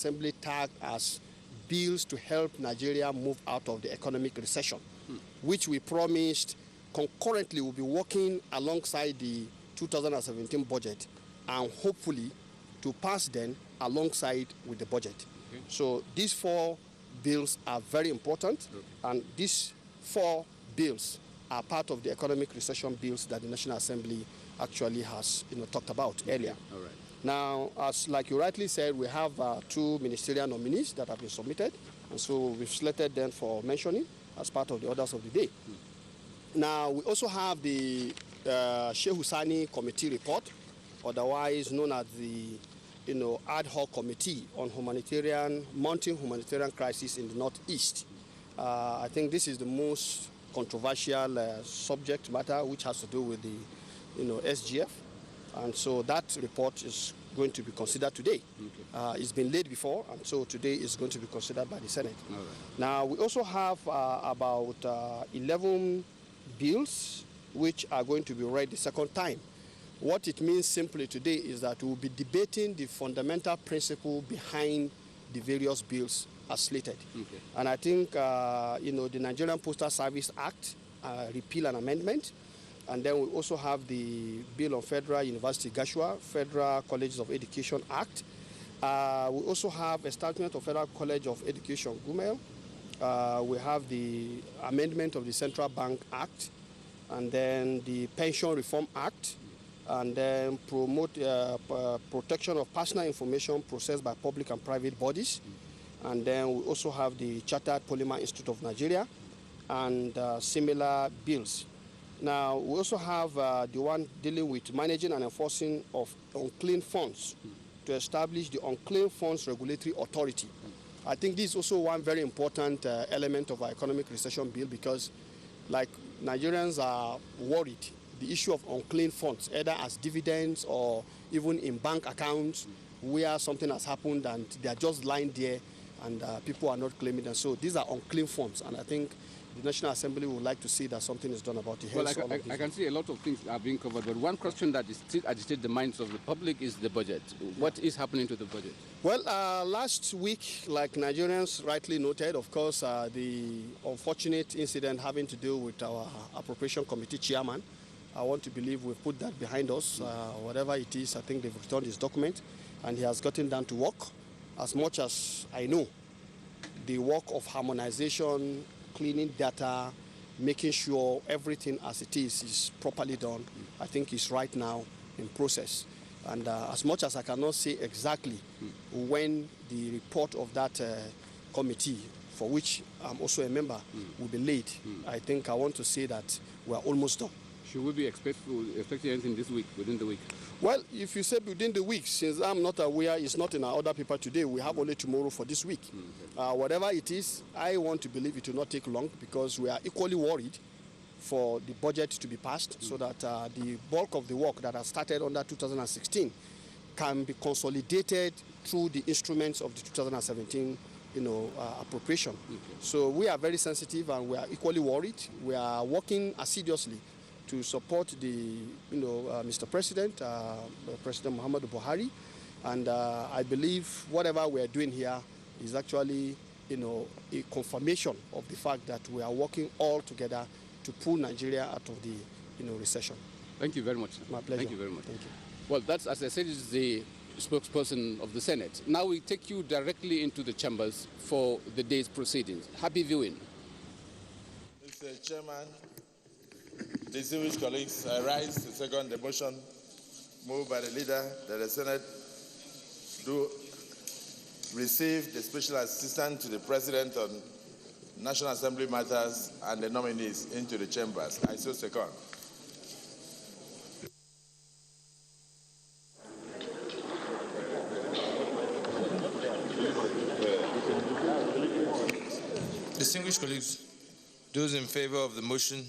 Assembly tagged as bills to help Nigeria move out of the economic recession, which we promised concurrently will be working alongside the 2017 budget and hopefully to pass then alongside with the budget. Okay. So these 4 bills are very important, and these 4 bills are part of the economic recession bills that the National Assembly actually has talked about earlier. All right. Now, as like you rightly said, we have 2 ministerial nominees that have been submitted, and so we've selected them for mentioning as part of the orders of the day. Now, we also have the Sheikh Husani Committee report, otherwise known as the ad hoc committee on mounting humanitarian crisis in the Northeast. I think this is the most controversial subject matter, which has to do with the SGF. And so that report is going to be considered today. Okay. It's been laid before, and so today is going to be considered by the Senate. All right. Now, we also have about 11 bills which are going to be read the second time. What it means simply today is that we will be debating the fundamental principle behind the various bills as slated. Okay. And I think, the Nigerian Postal Service Act, repeal and amendment, and then we also have the Bill on Federal University Gashua, Federal Colleges of Education Act. We also have establishment of Federal College of Education, Gumel. We have the amendment of the Central Bank Act, and then the Pension Reform Act, and then protection of personal information processed by public and private bodies. And then we also have the Chartered Polymer Institute of Nigeria and similar bills. Now, we also have the one dealing with managing and enforcing of unclaimed funds to establish the Unclaimed Funds Regulatory Authority. I think this is also one very important element of our economic recession bill, because like Nigerians are worried the issue of unclaimed funds, either as dividends or even in bank accounts where something has happened and they are just lying there and people are not claiming them. So these are unclaimed funds, and I think the National Assembly would like to see that something is done about it. Well, I can see a lot of things are being covered, but one question that is still agitates the minds of the public is the budget. What is happening to the budget? Well, last week, like Nigerians rightly noted, of course, the unfortunate incident having to do with our Appropriation Committee chairman, I want to believe we've put that behind us. Whatever it is, I think they've returned his document, and he has gotten down to work. As much as I know, the work of harmonization, cleaning data, making sure everything as it is properly done, I think is right now in process. And as much as I cannot say exactly when the report of that committee, for which I'm also a member, will be laid, I think I want to say that we are almost done. Should we be expecting anything this week, within the week? Well, if you say within the week, since I'm not aware, it's not in our order paper today, we have only tomorrow for this week. Whatever it is, I want to believe it will not take long, because we are equally worried for the budget to be passed so that the bulk of the work that has started under 2016 can be consolidated through the instruments of the 2017 appropriation. So we are very sensitive and we are equally worried. We are working assiduously to support the, Mr. President, President Muhammadu Buhari, and I believe whatever we are doing here is actually, a confirmation of the fact that we are working all together to pull Nigeria out of the, recession. Thank you very much. My pleasure. Thank you very much. Thank you. Well, that's, as I said, is the spokesperson of the Senate. Now we take you directly into the chambers for the day's proceedings. Happy viewing. Mr. Chairman, distinguished colleagues, I rise to second the motion moved by the leader that the Senate do receive the special assistant to the President on National Assembly matters and the nominees into the chambers. I so second. Distinguished colleagues, those in favor of the motion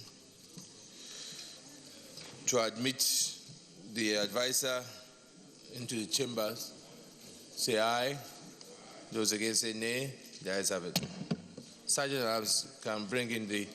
to admit the advisor into the chambers, say aye. Those against say nay. The ayes have it. Sergeant Arms can bring in the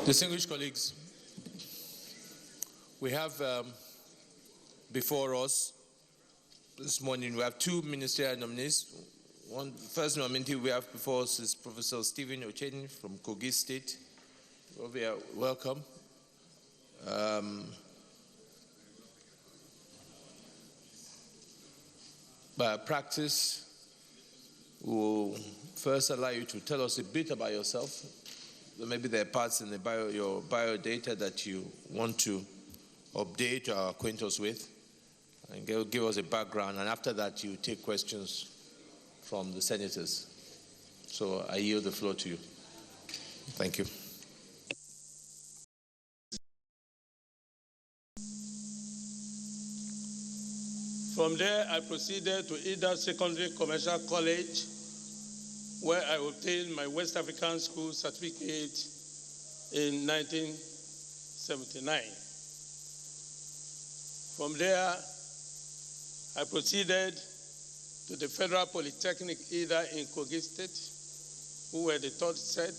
Distinguished colleagues, we have before us this morning, we have two ministerial nominees. First nominee we have before us is Professor Stephen Ocheni from Kogi State. Welcome. By practice, we'll first allow you to tell us a bit about yourself. Maybe there are parts in your biodata that you want to update or acquaint us with, and give us a background, and after that you take questions from the senators. So I yield the floor to you. Thank you. From there, I proceeded to Ida Secondary Commercial College, where I obtained my West African School certificate in 1979. From there, I proceeded to the Federal Polytechnic Ida in Kogi State, who were the third set,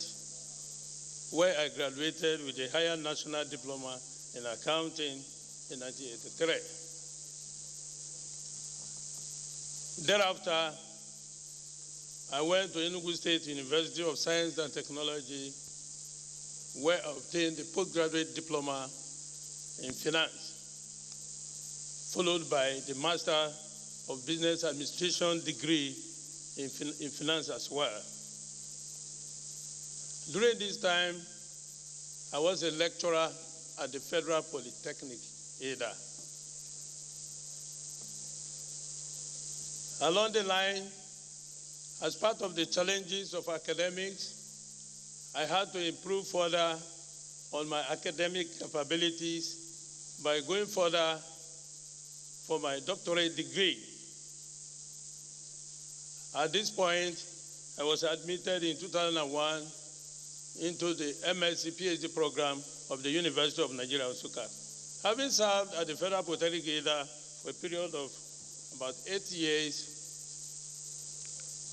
where I graduated with a higher national diploma in accounting in 1983. Thereafter, I went to Enugu State University of Science and Technology, where I obtained a postgraduate diploma in finance, followed by the Master of Business Administration degree in finance as well. During this time, I was a lecturer at the Federal Polytechnic, Ada. Along the line, as part of the challenges of academics, I had to improve further on my academic capabilities by going further for my doctorate degree. At this point, I was admitted in 2001 into the MSc PhD program of the University of Nigeria, Nsukka. Having served at the Federal Polytechnic Ada for a period of about 8 years,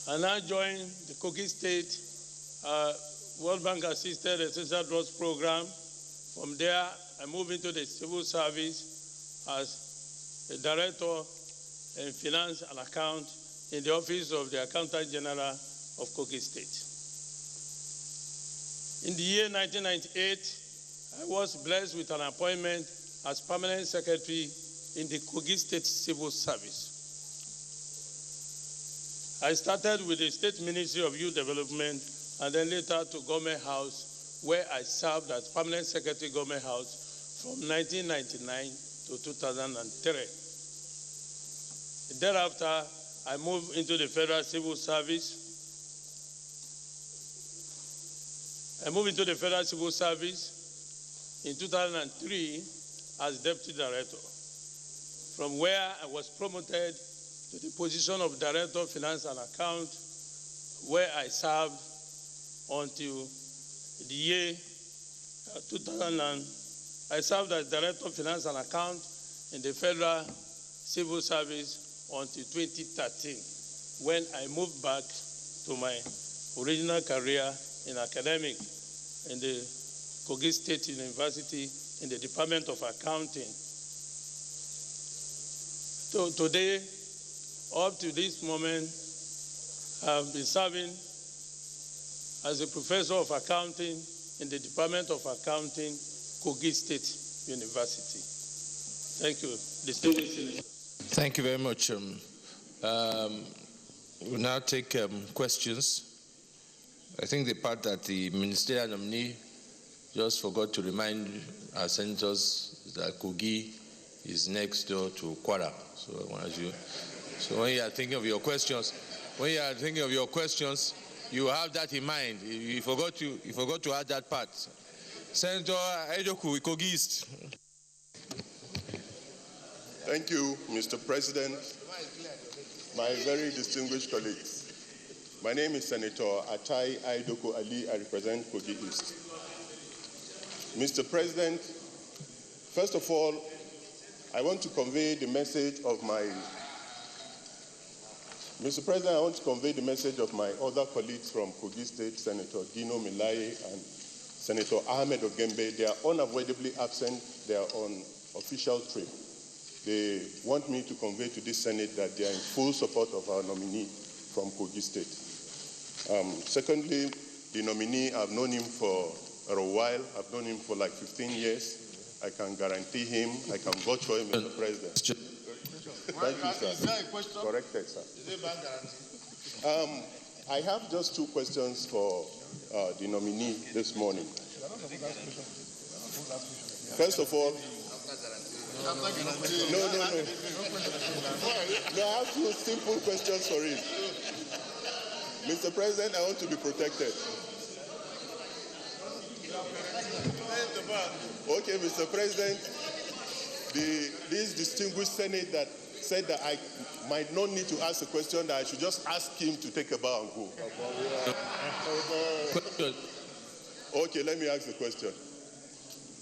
I now joined the Kogi State World Bank Assisted Essential Drugs Program. From there, I moved into the civil service as the Director in Finance and Account in the Office of the Accountant General of Kogi State. In the year 1998, I was blessed with an appointment as Permanent Secretary in the Kogi State Civil Service. I started with the State Ministry of Youth Development and then later to Government House, where I served as Permanent Secretary Government House from 1999 to 2003. Thereafter, I moved into the Federal Civil Service. I moved into the Federal Civil Service in 2003 as Deputy Director, from where I was promoted to the position of Director of Finance and Account, where I served until the year 2000. I served as Director of Finance and Account in the Federal Civil Service until 2013, when I moved back to my original career in academic in the Kogi State University in the Department of Accounting. So today, up to this moment, I've been serving as a professor of accounting in the Department of Accounting, Kogi State University. Thank you, distinguished senators. Thank you very much. We'll now take questions. I think the part that the ministerial nominee just forgot to remind our senators is that Kogi is next door to Kwara. So when you are thinking of your questions, you have that in mind. You forgot to add that part. Senator Ejoku, Kogi East. Thank you, Mr. President, my very distinguished colleagues. My name is Senator Atai Aidoko Ali. I represent Kogi East. Mr. President, first of all, I want to convey the message of my other colleagues from Kogi State, Senator Dino Milaye and Senator Ahmed Ogembe. They are unavoidably absent. They are on official trip. They want me to convey to this Senate that they are in full support of our nominee from Kogi State. Secondly, the nominee, I've known him for a while. I've known him for like 15 years. I can guarantee him, I can vouch for him, Mr. President. Thank you, sir. Is there a question? Corrected, sir. Is it bank guarantee? I have just two questions for the nominee this morning. First of all, no, I have two simple questions for him. Mr. President, I want to be protected. Okay, Mr. President, this distinguished Senate that said that I might not need to ask a question, that I should just ask him to take a bow and go. Okay, let me ask the question.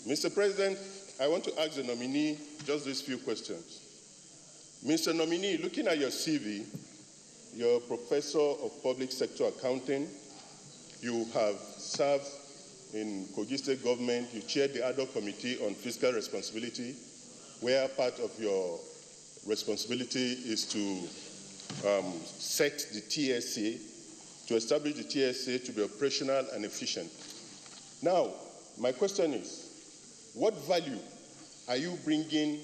Mr. President, I want to ask the nominee just these few questions. Mr. Nominee, looking at your CV, you're a professor of public sector accounting. You have served in Kogi State government. You chaired the ad hoc committee on fiscal responsibility, where part of your responsibility is to set the TSA, to establish the TSA to be operational and efficient. Now, my question is, what value are you bringing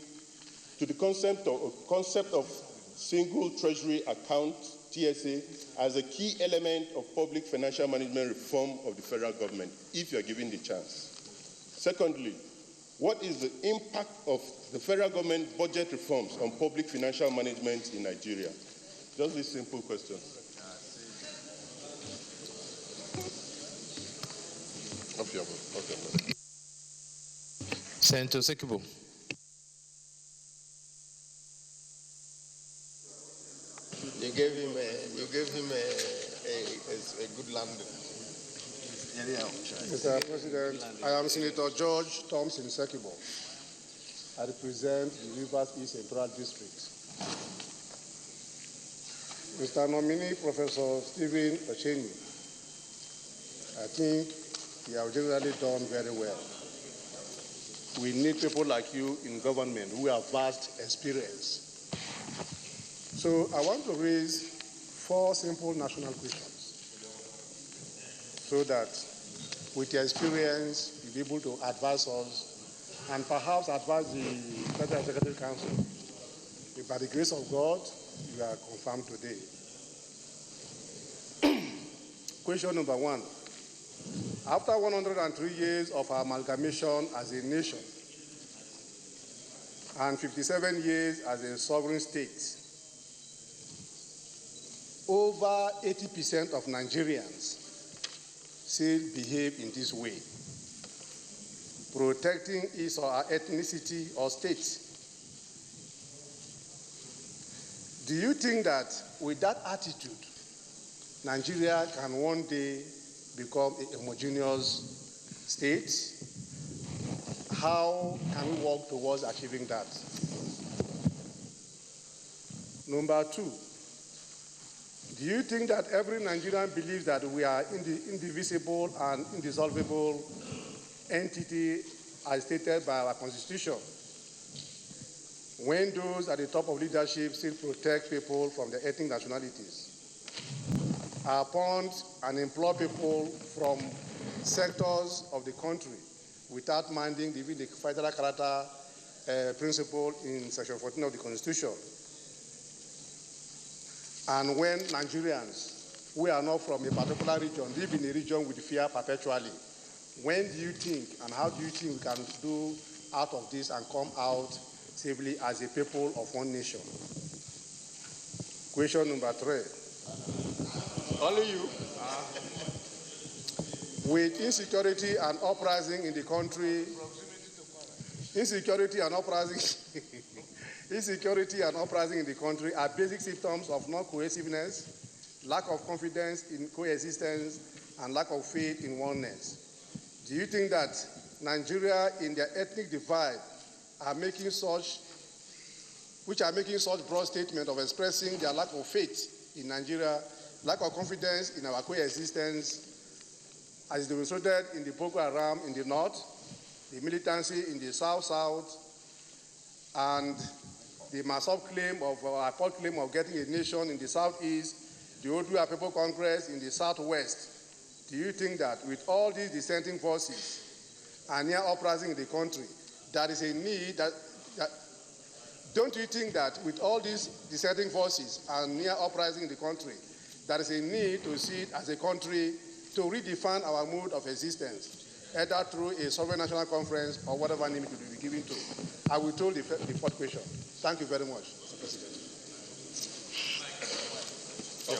to the concept of single treasury account, TSA, as a key element of public financial management reform of the federal government, if you are given the chance? Secondly, what is the impact of the federal government budget reforms on public financial management in Nigeria? Just these simple questions. Okay. Senator Sekibo. You gave him a good landing. Mr. President, I am Senator George Thompson Sekibo. I represent the Rivers East Central District. Mr. Nominee Professor Stephen Ochenyi, I think you have generally done very well. We need people like you in government who have vast experience. So I want to raise 4 simple national questions so that with your experience, you'll be able to advise us and perhaps advise the Federal Executive Council. If by the grace of God, you are confirmed today. Question number 1. After 103 years of amalgamation as a nation and 57 years as a sovereign state, over 80% of Nigerians still behave in this way, protecting his or her ethnicity or state. Do you think that with that attitude, Nigeria can one day become a homogeneous state? How can we work towards achieving that? Number 2, do you think that every Nigerian believes that we are indivisible and indissoluble entity as stated by our Constitution, when those at the top of leadership still protect people from their ethnic nationalities, appoint and employ people from sectors of the country without minding even the federal character principle in Section 14 of the Constitution? And when Nigerians who are not from a particular region live in a region with fear perpetually, when do you think and how do you think we can do out of this and come out safely as a people of one nation? Question number 3. Only you. With insecurity and uprising in the country, insecurity and uprising in the country are basic symptoms of non-cohesiveness, lack of confidence in coexistence, and lack of faith in oneness. Do you think that Nigeria, in their ethnic divide, are making such broad statements of expressing their lack of faith in Nigeria, lack of confidence in our coexistence, as is demonstrated in the Boko Haram in the north, the militancy in the south-south, and the massive claim of, claim of getting a nation in the southeast, the Oduduwa People Congress in the southwest. Do you think that with all these dissenting forces and near uprising in the country, there is a need don't you think that with all these dissenting forces and near uprising in the country, there is a need to see it as a country to redefine our mode of existence, either through a sovereign national conference or whatever name it will be given to? I will told the fourth question. Thank you very much, Mr. President.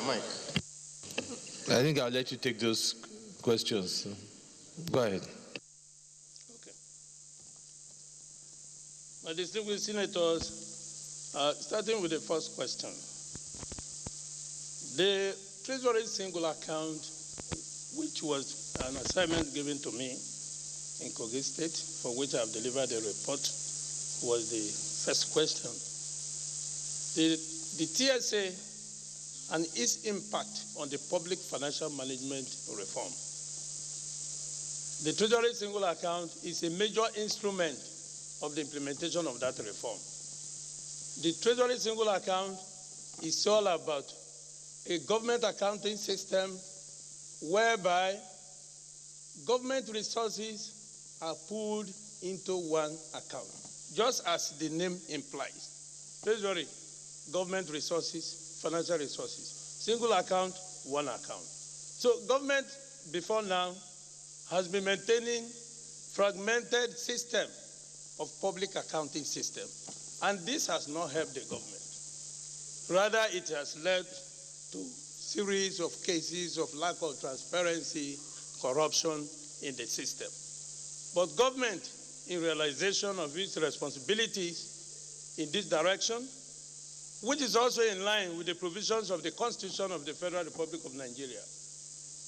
Mike. I think I'll let you take those questions. Go ahead. Okay. My distinguished senators, starting with the first question. The Treasury single account, which was an assignment given to me in Kogi State, for which I have delivered a report, was the first question. The TSA and its impact on the public financial management reform. The Treasury single account is a major instrument of the implementation of that reform. The Treasury single account is all about a government accounting system whereby government resources are pooled into one account, just as the name implies. Treasury, government resources, financial resources. Single account, one account. So government, before now, has been maintaining fragmented system of public accounting system. And this has not helped the government. Rather, it has led to series of cases of lack of transparency, corruption in the system. But government, in realization of its responsibilities in this direction, which is also in line with the provisions of the Constitution of the Federal Republic of Nigeria,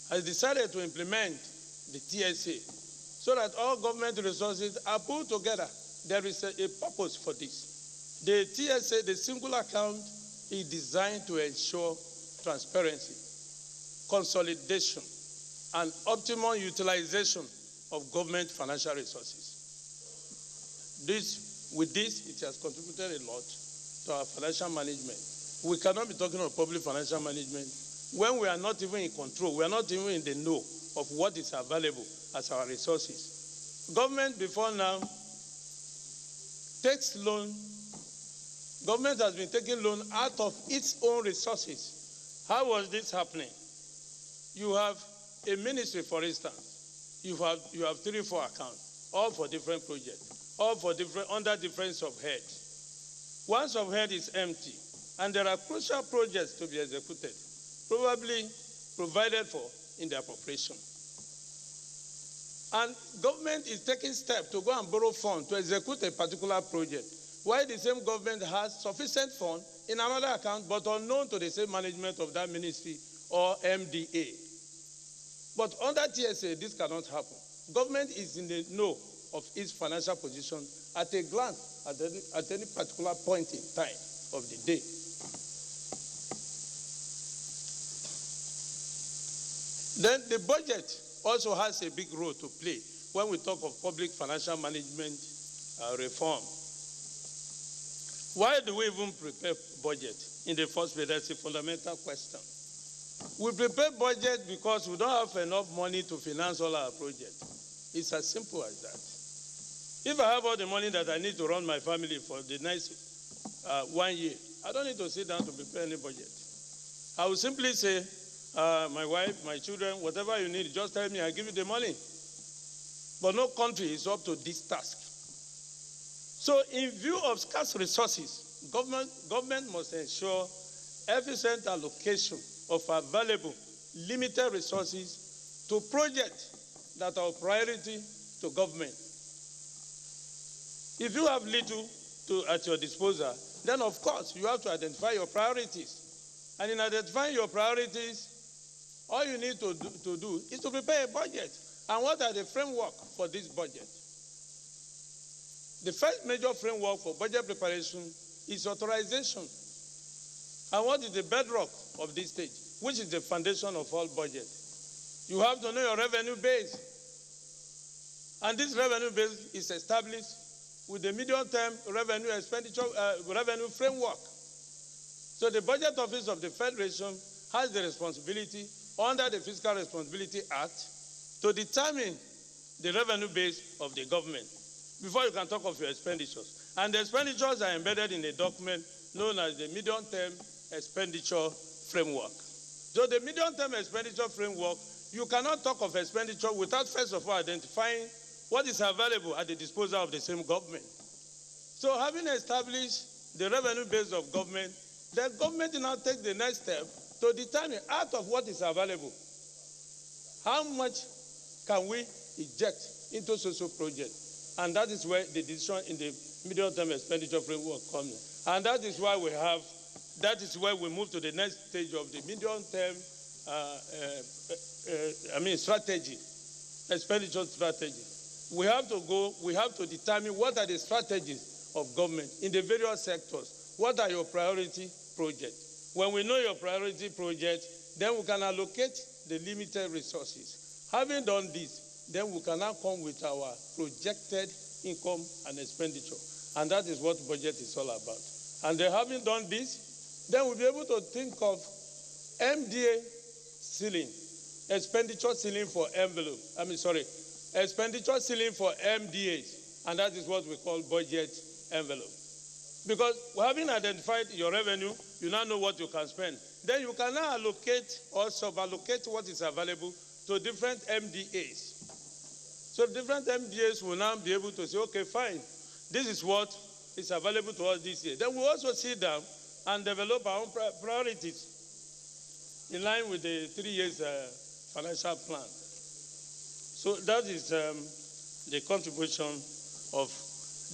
has decided to implement the TSA so that all government resources are put together. There is a purpose for this. The TSA, the single account, is designed to ensure transparency, consolidation, and optimal utilization of government financial resources. With this, it has contributed a lot to our financial management. We cannot be talking of public financial management when we are not even in control, we are not even in the know of what is available as our resources. Government before now takes loan. Government has been taking loan out of its own resources. How was this happening? You have a ministry, for instance. You have 3-4 accounts, all for different projects, all for under different subheads. One subhead is empty, and there are crucial projects to be executed, probably provided for in the appropriation. And government is taking steps to go and borrow funds to execute a particular project, while the same government has sufficient funds in another account, but unknown to the same management of that ministry or MDA. But under TSA, this cannot happen. Government is in the know of its financial position at a glance at any particular point in time of the day. Then the budget also has a big role to play when we talk of public financial management reform. Why do we even prepare budget? In the first place, that's a fundamental question. We prepare budget because we don't have enough money to finance all our projects. It's as simple as that. If I have all the money that I need to run my family for the next 1 year, I don't need to sit down to prepare any budget. I will simply say, my wife, my children, whatever you need, just tell me, I'll give you the money. But no country is up to this task. So in view of scarce resources, government must ensure efficient allocation of available limited resources to projects that are of priority to government. If you have little at your disposal, then of course you have to identify your priorities. And in identifying your priorities, all you need to do is to prepare a budget. And what are the framework for this budget? The first major framework for budget preparation is authorization. And what is the bedrock of this stage, which is the foundation of all budget? You have to know your revenue base. And this revenue base is established with the medium-term revenue expenditure revenue framework. So the Budget Office of the Federation has the responsibility under the Fiscal Responsibility Act to determine the revenue base of the government before you can talk of your expenditures. And the expenditures are embedded in a document known as the Medium-Term Expenditure Framework. So the Medium-Term Expenditure Framework, you cannot talk of expenditure without first of all identifying what is available at the disposal of the same government. So having established the revenue base of government, the government now takes the next step to determine out of what is available, how much can we inject into social projects. And that is where the decision in the medium-term expenditure framework comes in. And that is why we move to the next stage of the medium-term strategy, expenditure strategy. We have to determine what are the strategies of government in the various sectors. What are your priority projects? When we know your priority project, then we can allocate the limited resources. Having done this, then we can now come with our projected income and expenditure. And that is what budget is all about. And then having done this, then we'll be able to think of MDA ceiling, expenditure ceiling for expenditure ceiling for MDAs, and that is what we call budget envelope. Because having identified your revenue, you now know what you can spend. Then you can now allocate or sub-allocate what is available to different MDAs. So different MDAs will now be able to say, okay, fine, this is what is available to us this year. Then we'll also sit down and develop our own priorities in line with the 3 years financial plan. So that is the contribution of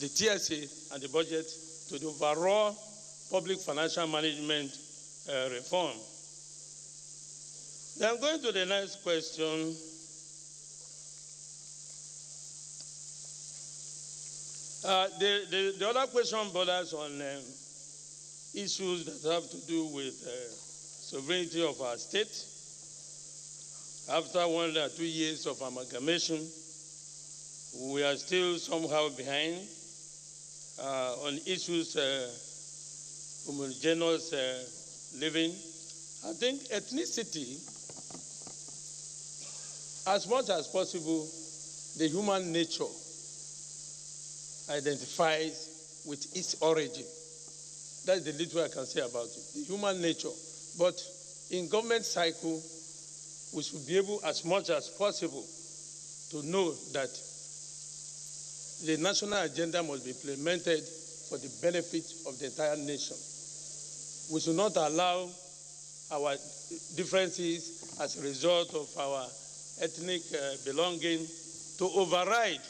the TSA and the budget to the overall public financial management reform. Then going to the next question. The other question borders on issues that have to do with sovereignty of our state. After 1 or 2 years of amalgamation, we are still somehow behind on issues homogeneous living. I think ethnicity, as much as possible, the human nature identifies with its origin. That's the little I can say about it, the human nature. But in government cycle, we should be able, as much as possible, to know that the national agenda must be implemented for the benefit of the entire nation. We should not allow our differences as a result of our ethnic belonging to override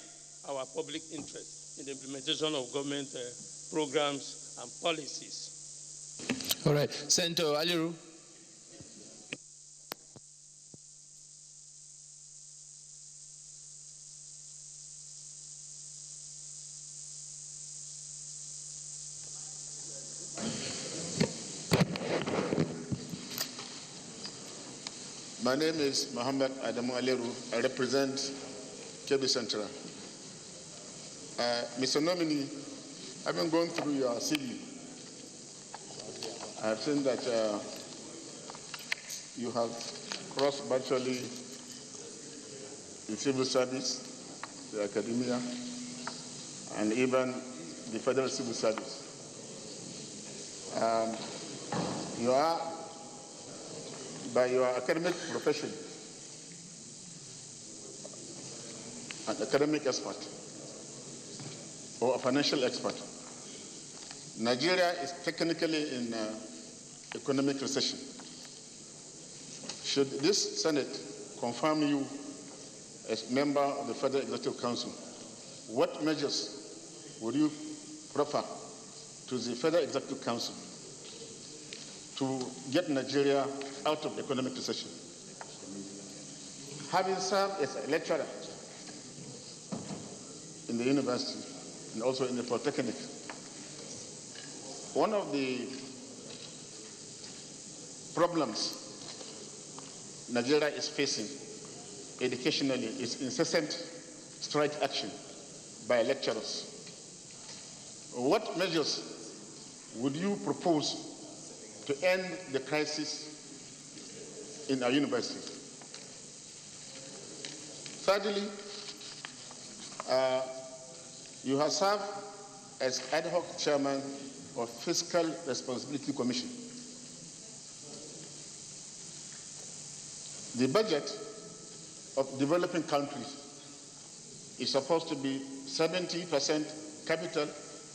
our public interest in the implementation of government programs and policies. All right. Senator Aliru. My name is Mohammed Adamu Aliru. I represent Kebbi Central. Mr. Nominee, having gone through your CV, I have seen that you have crossed virtually the civil service, the academia, and even the federal civil service. You are, by your academic profession, an academic expert or a financial expert. Nigeria is technically in economic recession. Should this Senate confirm you as member of the Federal Executive Council, what measures would you proffer to the Federal Executive Council to get Nigeria out of economic recession? Having served as a lecturer in the university and also in the polytechnic, one of the problems Nigeria is facing educationally is incessant strike action by lecturers. What measures would you propose to end the crisis in our university? Thirdly, you have served as ad hoc chairman of Fiscal Responsibility Commission. The budget of developing countries is supposed to be 70% capital,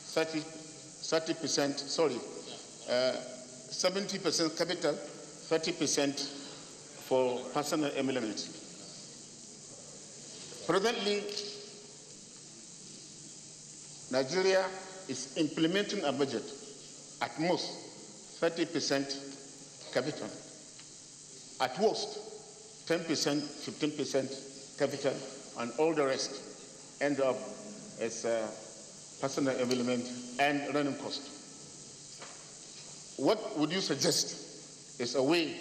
70% capital, 30% for personal emoluments. Presently, Nigeria is implementing a budget at most 30% capital, at worst 10%, 15% capital, and all the rest end up as personal emolument and running cost. What would you suggest is a way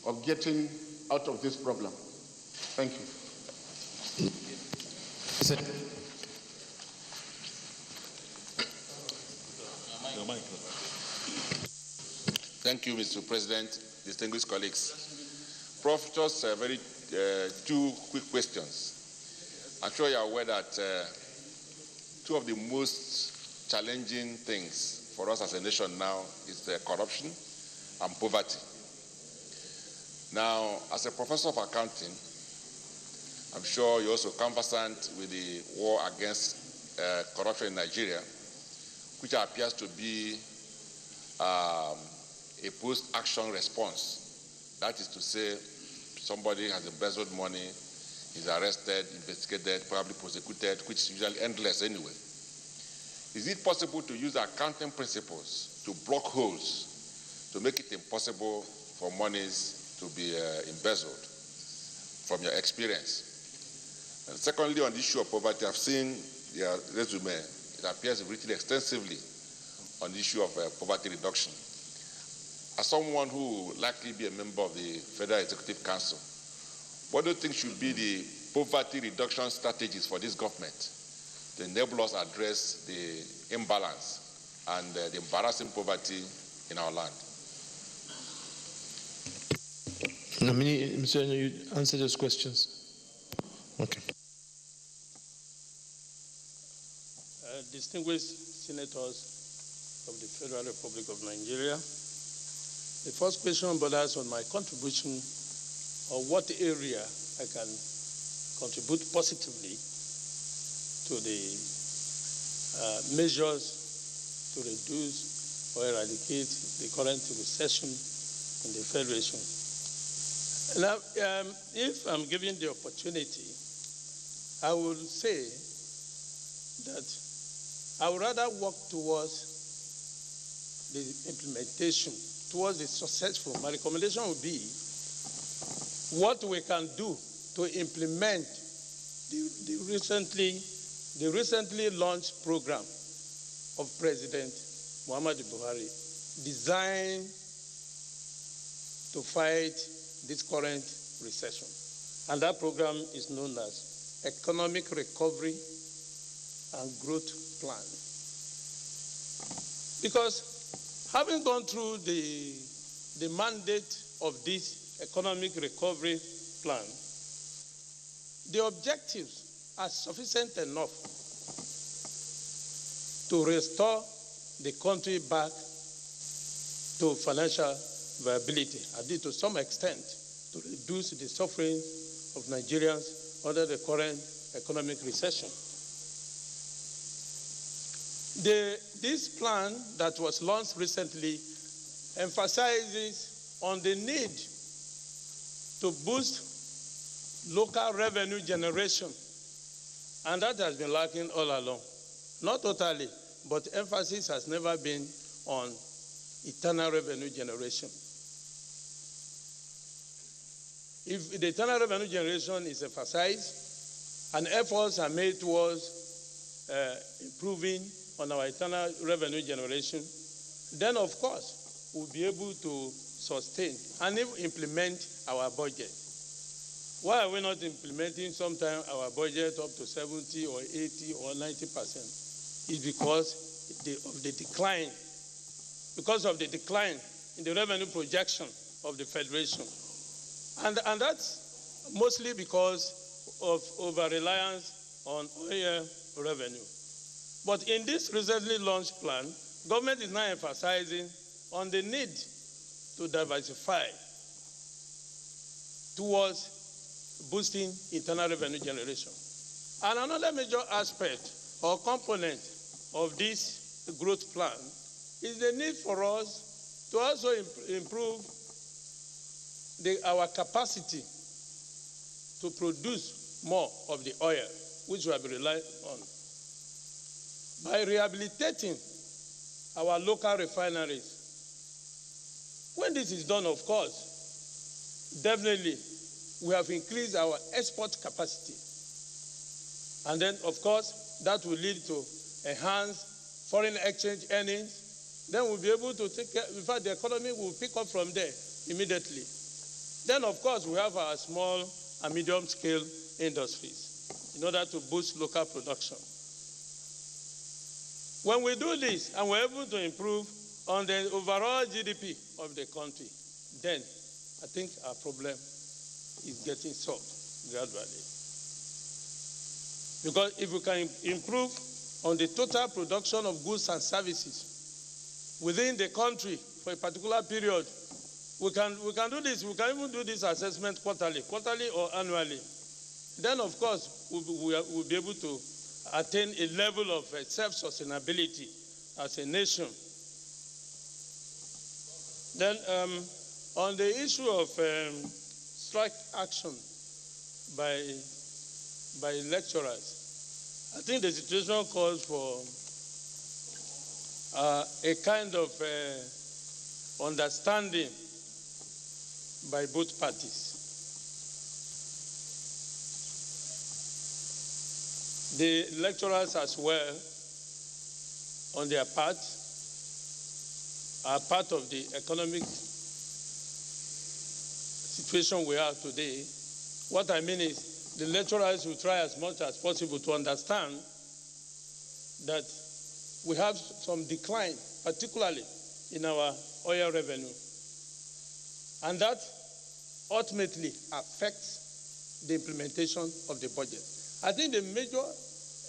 of getting out of this problem? Thank you. Thank you, Mr. President, distinguished colleagues. Prof, just two quick questions. I'm sure you're aware that two of the most challenging things for us as a nation now is corruption and poverty. Now, as a professor of accounting, I'm sure you're also conversant with the war against corruption in Nigeria, which appears to be a post-action response. That is to say, somebody has embezzled money, is arrested, investigated, probably prosecuted, which is usually endless anyway. Is it possible to use accounting principles to block holes, to make it impossible for monies to be embezzled, from your experience? And secondly, on the issue of poverty, I've seen your resume. It appears written extensively on the issue of poverty reduction. As someone who will likely be a member of the Federal Executive Council, what do you think should be the poverty reduction strategies for this government to enable us to address the imbalance and the embarrassing poverty in our land? Nominee, Mr. you answer those questions. Okay. Distinguished senators of the Federal Republic of Nigeria, the first question borders on my contribution or what area I can contribute positively to the measures to reduce or eradicate the current recession in the Federation. Now, if I'm given the opportunity, I will say that I would rather work towards the implementation, towards the successful. My recommendation would be what we can do to implement the recently launched program of President Muhammadu Buhari, designed to fight this current recession. And that program is known as Economic Recovery and Growth Plan. Because having gone through the mandate of this Economic Recovery Plan, the objectives are sufficient enough to restore the country back to financial viability, at least to some extent, to reduce the suffering of Nigerians under the current economic recession. This plan that was launched recently emphasizes on the need to boost local revenue generation, and that has been lacking all along. Not totally, but emphasis has never been on internal revenue generation. If the internal revenue generation is emphasized and efforts are made towards improving on our internal revenue generation, then of course we'll be able to sustain and even implement our budget. Why are we not implementing sometimes our budget up to 70 or 80 or 90%? It's because of the decline. Because of the decline in the revenue projection of the Federation. And that's mostly because of over-reliance on oil revenue. But in this recently launched plan, government is now emphasizing on the need to diversify towards boosting internal revenue generation. And another major aspect or component of this growth plan is the need for us to also improve our capacity to produce more of the oil, which we have relied on. By rehabilitating our local refineries. When this is done, of course, definitely we have increased our export capacity. And then, of course, that will lead to enhanced foreign exchange earnings. Then we'll be able to take care, in fact, the economy will pick up from there immediately. Then, of course, we have our small and medium-scale industries in order to boost local production. When we do this and we're able to improve on the overall GDP of the country, then I think our problem is getting solved gradually. Because if we can improve on the total production of goods and services within the country for a particular period, we can do this. We can even do this assessment quarterly or annually. Then, of course, we'll be able to attain a level of self-sustainability as a nation. Then, on the issue of strike action by lecturers, I think the situation calls for a kind of understanding by both parties. The lecturers as well, on their part, are part of the economic situation we have today. What I mean is the lecturers will try as much as possible to understand that we have some decline, particularly in our oil revenue. And that ultimately affects the implementation of the budget. I think the major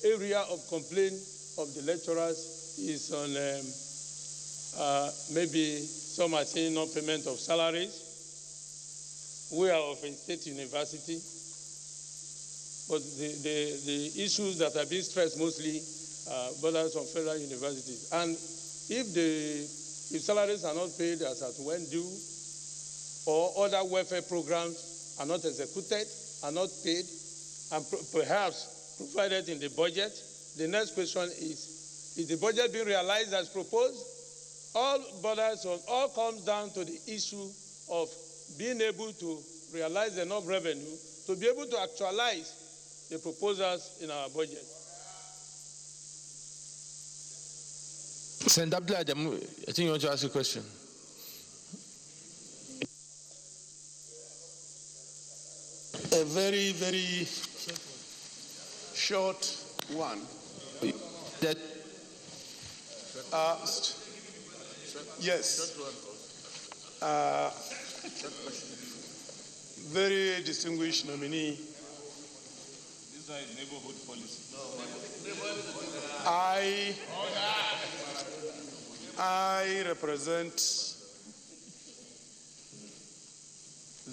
area of complaint of the lecturers is on maybe some are saying non-payment of salaries. We are of a state university, but the issues that are being stressed mostly brothers of federal universities. And if salaries are not paid as at when due, or other welfare programs are not executed, are not paid, and perhaps provided in the budget, the next question is the budget being realized as proposed? All comes down to the issue of being able to realize enough revenue to be able to actualize the proposals in our budget. Senator Abdullah, I think you want to ask a question. A very, very short one. That yes. Very distinguished nominee. This is a neighborhood policy. I represent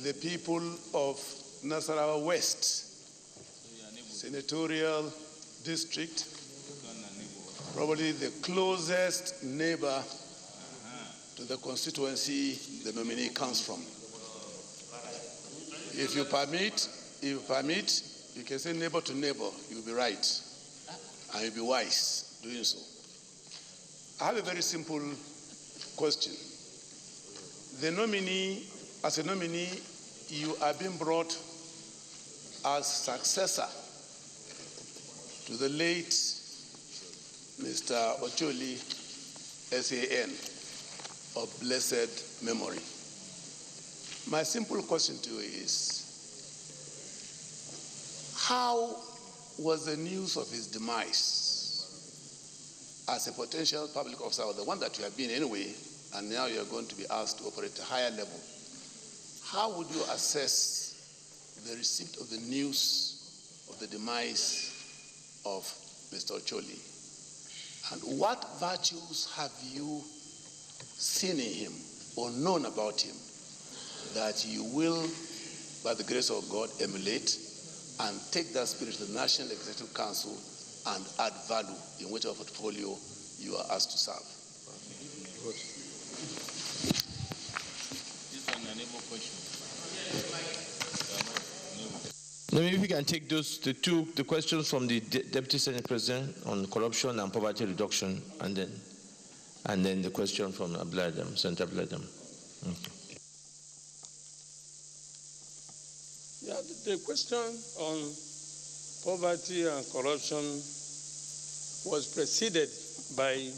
the people of Nasarawa West Senatorial District, probably the closest neighbor to the constituency the nominee comes from. If you permit, you can say neighbor to neighbor, you'll be right, and you'll be wise doing so. I have a very simple question. As a nominee, you are being brought as successor to the late Mr. Ocholi, SAN, of blessed memory. My simple question to you is, How was the news of his demise as a potential public officer, or the one that you have been anyway, and now you are going to be asked to operate at a higher level? How would you assess the receipt of the news of the demise of Mr. Ocholi? And what virtues have you seen in him or known about him that you will, by the grace of God, emulate and take that spirit to the National Executive Council and add value in whichever portfolio you are asked to serve? Good. This is an enable question. No, maybe we can take the questions from the Deputy Senate President on corruption and poverty reduction, and then the question from Senator Abladam. Okay. Yeah, the question on poverty and corruption was preceded by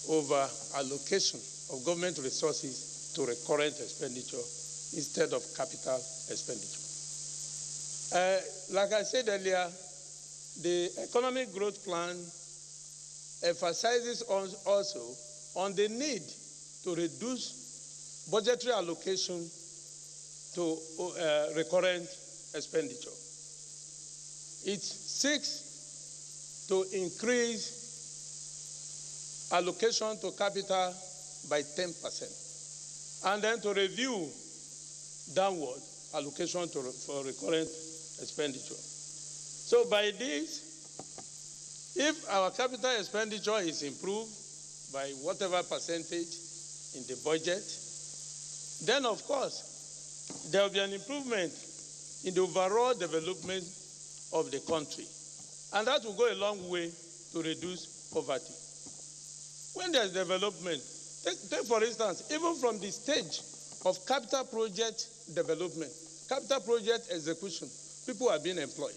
over allocation of government resources to recurrent expenditure instead of capital expenditure. Like I said earlier, the economic growth plan emphasizes also on the need to reduce budgetary allocation to recurrent expenditure. It seeks to increase allocation to capital by 10%, and then to review downward allocation for recurrent expenditure. So by this, if our capital expenditure is improved by whatever percentage in the budget, then of course there will be an improvement in the overall development of the country. And that will go a long way to reduce poverty. When there's development, take for instance, even from the stage of capital project development, capital project execution, people are being employed.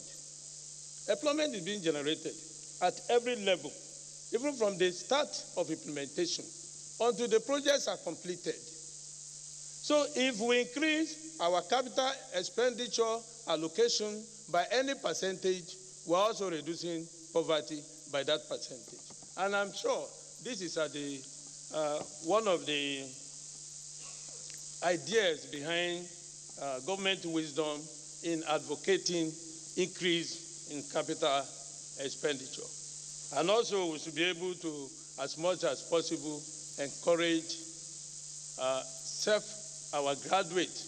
Employment is being generated at every level, even from the start of implementation until the projects are completed. So if we increase our capital expenditure allocation by any percentage, we're also reducing poverty by that percentage. And I'm sure this is one of the ideas behind government wisdom in advocating increase in capital expenditure. And also we should be able to, as much as possible, encourage our graduates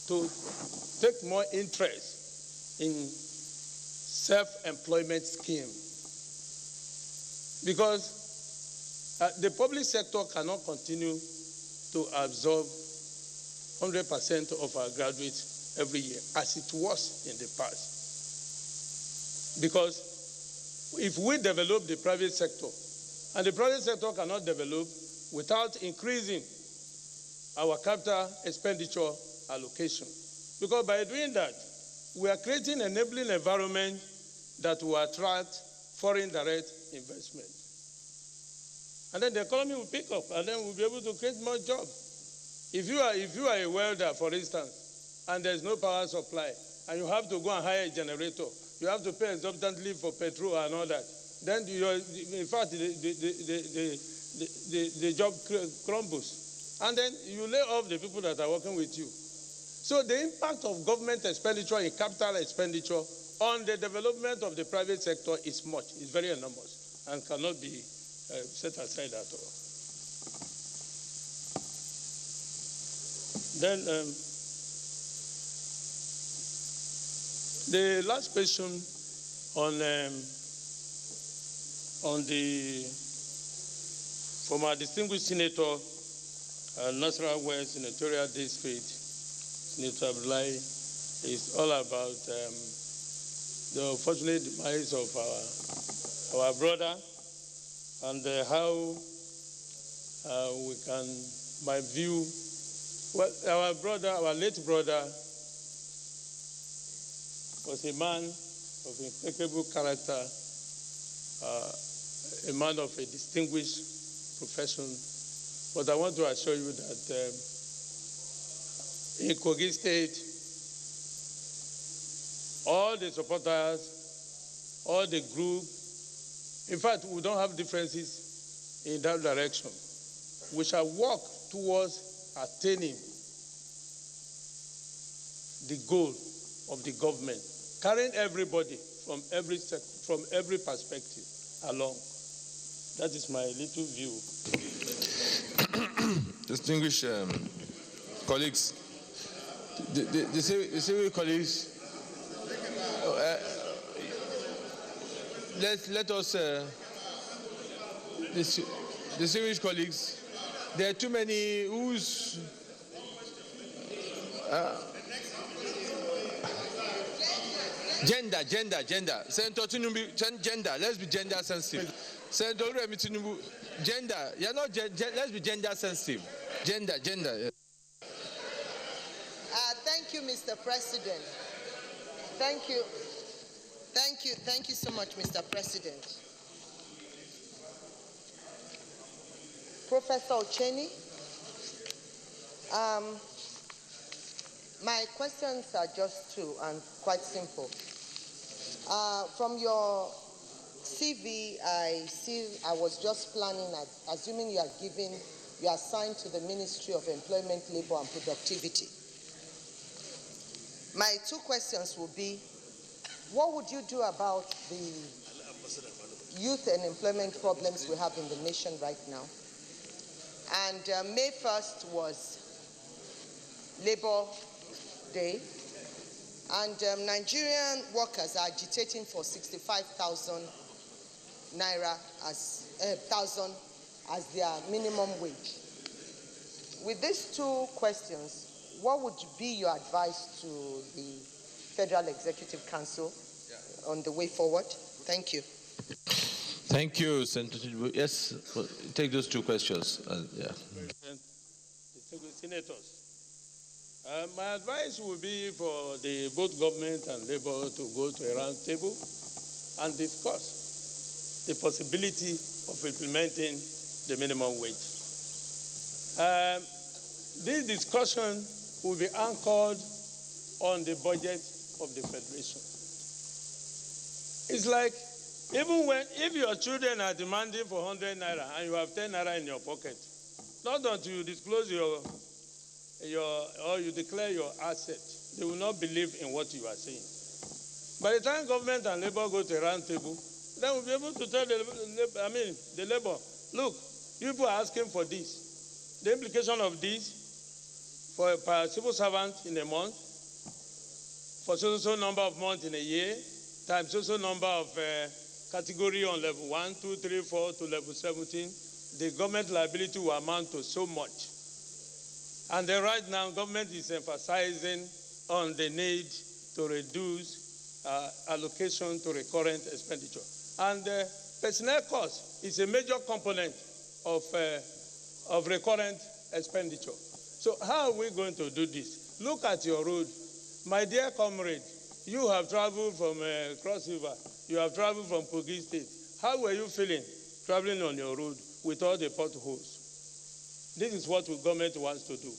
to take more interest in self-employment scheme. Because the public sector cannot continue to absorb 100% of our graduates every year, as it was in the past. Because if we develop the private sector, and the private sector cannot develop without increasing our capital expenditure allocation. Because by doing that, we are creating an enabling environment that will attract foreign direct investment. And then the economy will pick up, and then we'll be able to create more jobs. If you are a welder, for instance, and there's no power supply, and you have to go and hire a generator, you have to pay exorbitantly for petrol and all that, then in fact, the job crumbles. And then you lay off the people that are working with you. So the impact of government expenditure in capital expenditure on the development of the private sector is very enormous, and cannot be set aside at all. Then the last question from our distinguished senator, Nasarawa West Senatorial District, Senator Abdullahi, is all about the unfortunate demise of our brother, and how we can, my view, well, our late brother was a man of impeccable character, a man of a distinguished profession. But I want to assure you that in Kogi State, all the supporters, all the group. In fact, we don't have differences in that direction. We shall work towards attaining the goal of the government, carrying everybody from every perspective along. That is my little view. Distinguished colleagues, the civil colleagues, let us, distinguished colleagues, there are too many who's. Gender. Senator Tinubu, gender. Let's be gender sensitive. Senator Tinubu, gender. You're not. Let's be gender sensitive. Gender. Thank you, Mr. President. Thank you so much, Mr. President. Professor Ocheni, my questions are just two and quite simple. From your CV, I was just planning, assuming you are assigned to the Ministry of Employment, Labor and Productivity. My two questions will be, what would you do about the youth and employment problems we have in the nation right now? And May 1st was Labor Day, and Nigerian workers are agitating for 65,000 naira as their minimum wage. With these two questions, what would be your advice to the Federal Executive Council on the way forward? Thank you. Thank you, Senator Tinubu. Yes, take those two questions. Senators, my advice would be for both government and labor to go to a round table and discuss the possibility of implementing the minimum wage. This discussion will be anchored on the budget of the Federation. It's like, if your children are demanding for 100 naira and you have 10 naira in your pocket, not until you disclose or you declare your asset, they will not believe in what you are saying. By the time government and labor go to a round table, then we'll be able to tell the labor, look, you people are asking for this. The implication of this for a civil servant in a month, for so number of months in a year, times so number of category on level 1, 2, 3, 4 to level 17, the government liability will amount to so much. And then right now, government is emphasizing on the need to reduce allocation to recurrent expenditure. And personnel cost is a major component of recurrent expenditure. So how are we going to do this? Look at your road. My dear comrade, you have traveled from Cross River. You have traveled from Kogi State. How were you feeling traveling on your road with all the potholes? This is what the government wants to do.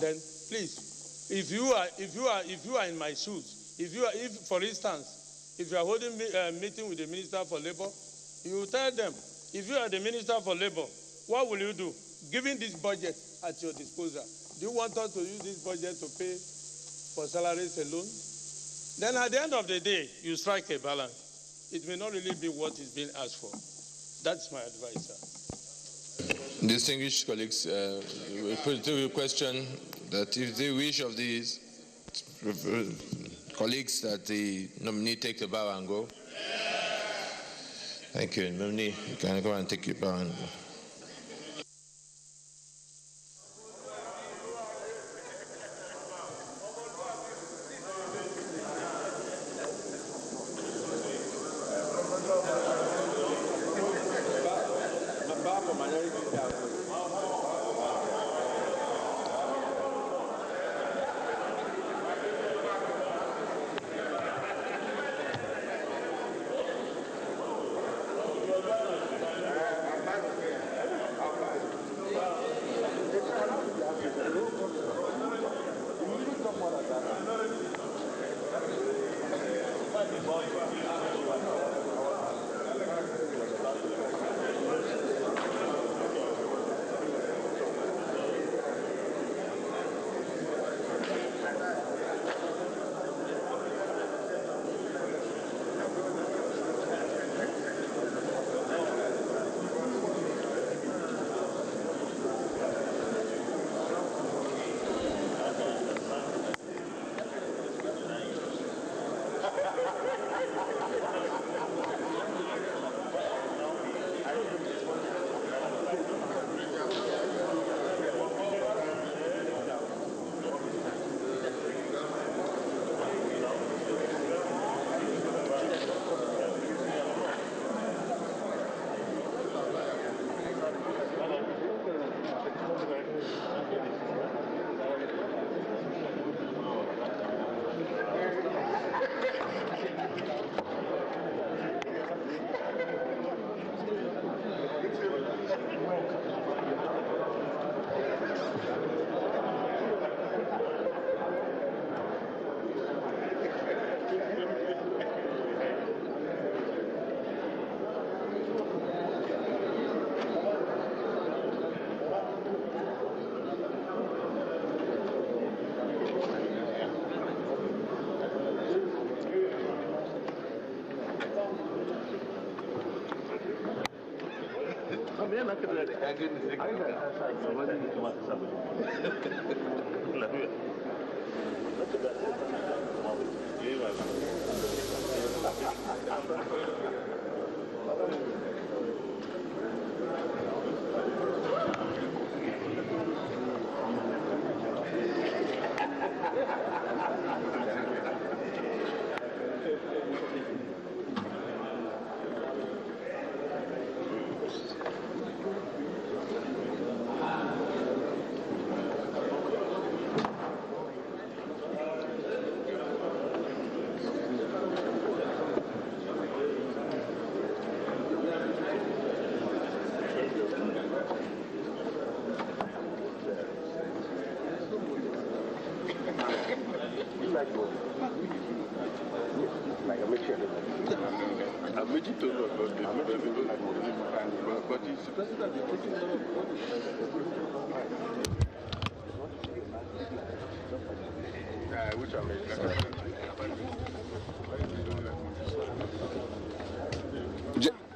Then, please, if you are in my shoes, if for instance, if you are holding a meeting with the Minister for Labor, you will tell them, if you are the Minister for Labor, what will you do? Given this budget at your disposal, do you want us to use this budget to pay for salaries alone? Then at the end of the day, you strike a balance. It may not really be what is being asked for. That's my advice, sir. Distinguished colleagues, we put to a question that if they wish of these colleagues that the nominee take the bow and go. Thank you. Nominee, you can go and take your bow and go.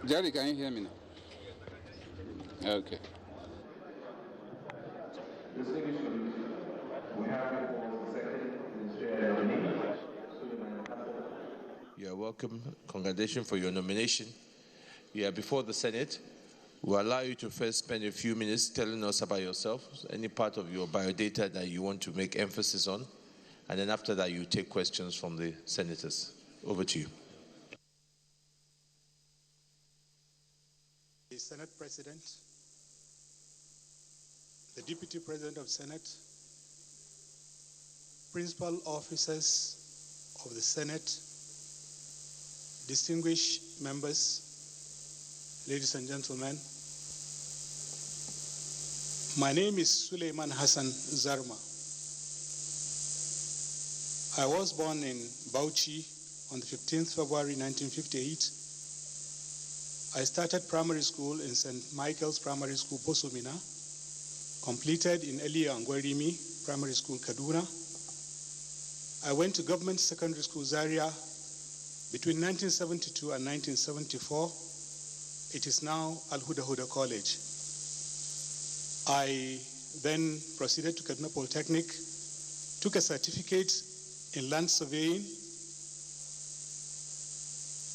Jerry, can you hear me now? Okay. You are welcome. Congratulations for your nomination. You are before the Senate. We'll allow you to first spend a few minutes telling us about yourself, any part of your biodata that you want to make emphasis on, and then after that you take questions from the senators. Over to you. The Senate President, the Deputy President of Senate, principal officers of the Senate, distinguished members, ladies and gentlemen, my name is Suleiman Hassan Zarma. I was born in Bauchi on the 15th February 1958. I started primary school in St. Michael's Primary School, Bosomina, completed in Elia Angwarimi Primary School, Kaduna. I went to Government Secondary School, Zaria, between 1972 and 1974. It is now Al-Huda Huda College. I then proceeded to Kaduna Polytechnic, took a certificate in land surveying,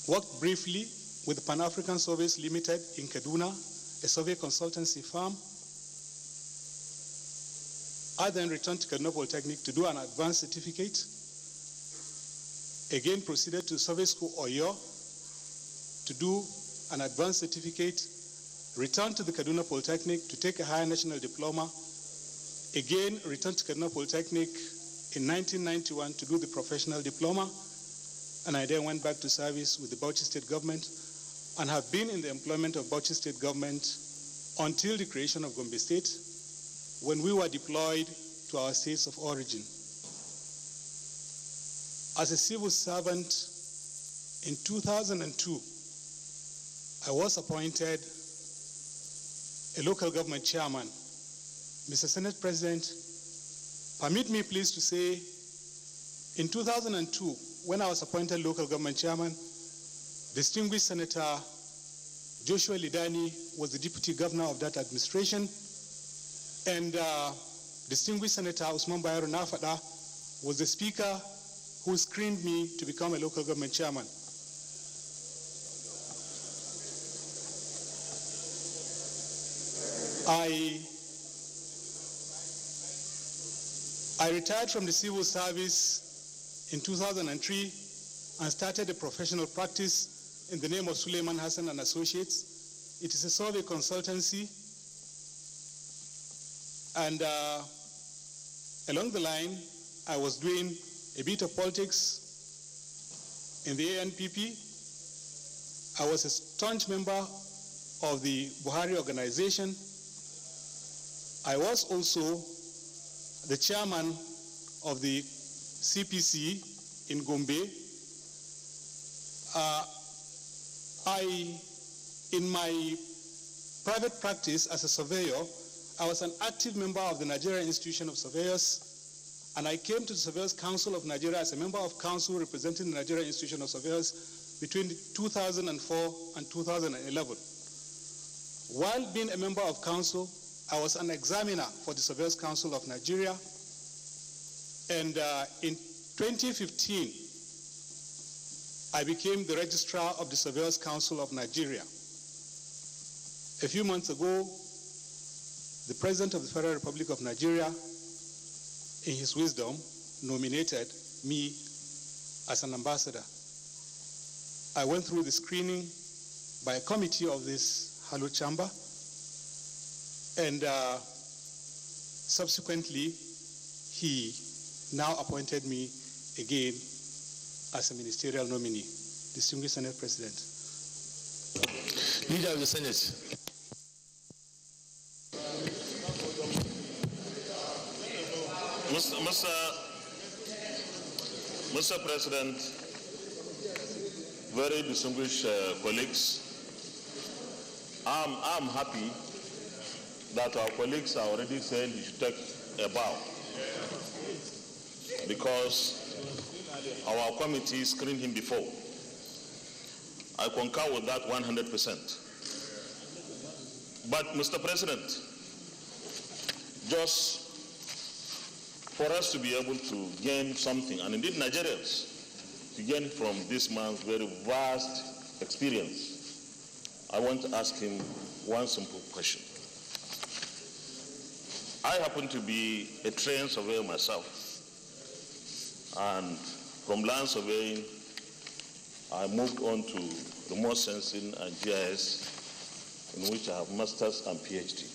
worked briefly with Pan-African Surveys Limited in Kaduna, a survey consultancy firm. I then returned to Kaduna Polytechnic to do an advanced certificate. Again proceeded to Survey School Oyo to do an advanced certificate, returned to the Kaduna Polytechnic to take a higher national diploma. Again returned to Kaduna Polytechnic in 1991 to do the professional diploma. And I then went back to service with the Bauchi State Government and have been in the employment of Bauchi State Government until the creation of Gombe State, when we were deployed to our states of origin. As a civil servant, in 2002, I was appointed a local government chairman. Mr. Senate President, permit me please to say, in 2002, when I was appointed local government chairman, distinguished Senator Joshua Lidani was the deputy governor of that administration, and distinguished Senator Usman Bayero Nafada was the speaker who screened me to become a local government chairman. I retired from the civil service in 2003 and started a professional practice in the name of Suleiman Hassan and Associates. It is a survey consultancy, and along the line, I was doing a bit of politics in the ANPP. I was a staunch member of the Buhari organization. I was also the chairman of the CPC in Gombe. In my private practice as a surveyor, I was an active member of the Nigerian Institution of Surveyors, and I came to the Surveyors Council of Nigeria as a member of council representing the Nigerian Institution of Surveyors between 2004 and 2011. While being a member of council, I was an examiner for the Surveyors Council of Nigeria. And in 2015, I became the registrar of the Surveyors Council of Nigeria. A few months ago, the President of the Federal Republic of Nigeria, in his wisdom, nominated me as an ambassador. I went through the screening by a committee of this hallowed chamber, and subsequently, he now appointed me again as a ministerial nominee. Distinguished Senate President. Leader of the Senate. Mr. President, very distinguished colleagues, I'm happy that our colleagues are already saying he should take a bow, because our committee screened him before. I concur with that 100%. But, Mr. President, just for us to be able to gain something, and indeed Nigerians, to gain from this man's very vast experience, I want to ask him one simple question. I happen to be a trained surveyor myself, and from land surveying, I moved on to remote sensing and GIS, in which I have masters and PhD.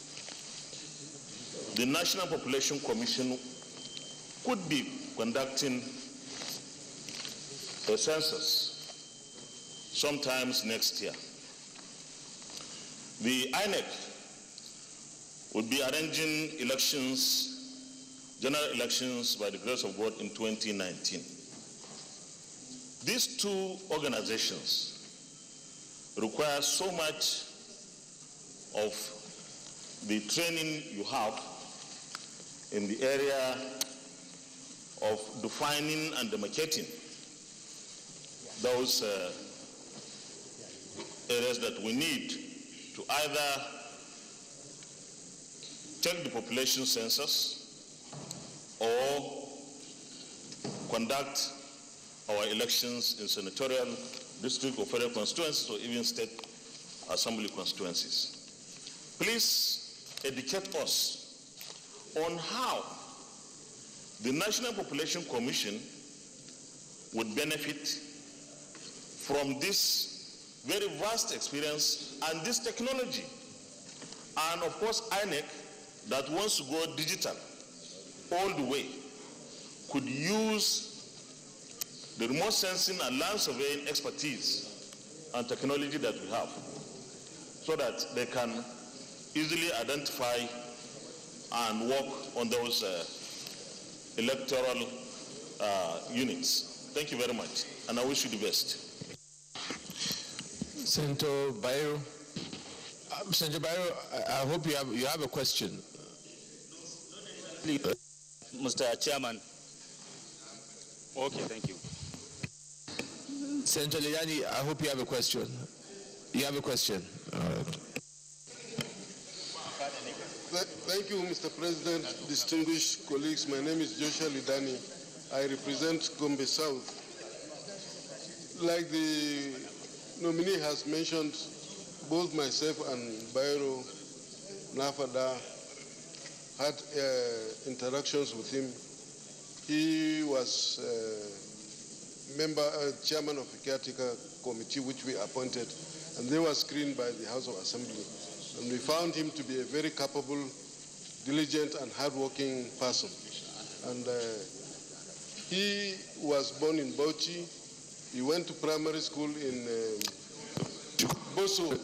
The National Population Commission could be conducting a census sometimes next year. The INEC would be arranging elections, general elections by the grace of God in 2019. These two organizations require so much of the training you have in the area of defining and demarcating those areas that we need to either take the population census or conduct our elections in senatorial, district or federal constituencies, or even state assembly constituencies. Please educate us on how the National Population Commission would benefit from this very vast experience and this technology. And of course, INEC, that wants to go digital all the way, could use the remote sensing and land surveying expertise and technology that we have, so that they can easily identify and work on those electoral units. Thank you very much, and I wish you the best. Senator Bayero. Senator Bayero, I hope you have a question. Please, Mr. Chairman. Okay, thank you. Senator Leyani, I hope you have a question. You have a question. All right. Thank you, Mr. President, distinguished colleagues. My name is Joshua Lidani. I represent Gombe South. Like the nominee has mentioned, both myself and Bayero Nafada had interactions with him. He was chairman of the caretaker committee, which we appointed, and they were screened by the House of Assembly. And we found him to be a very capable, diligent, and hardworking person. And he was born in Bauchi. He went to primary school in Boso.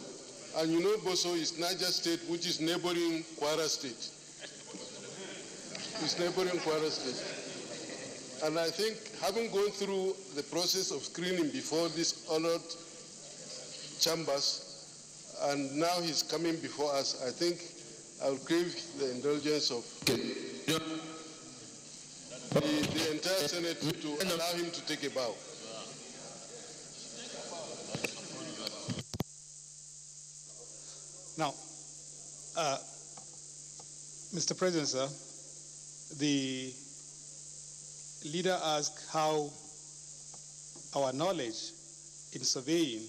And you know Boso is Niger State, which is neighboring Kwara State. It's neighboring Kwara State. And I think having gone through the process of screening before these honored chambers, and now he's coming before us, I think I'll crave the indulgence of the entire Senate to allow him to take a bow. Now, Mr. President, sir, the leader asked how our knowledge in surveying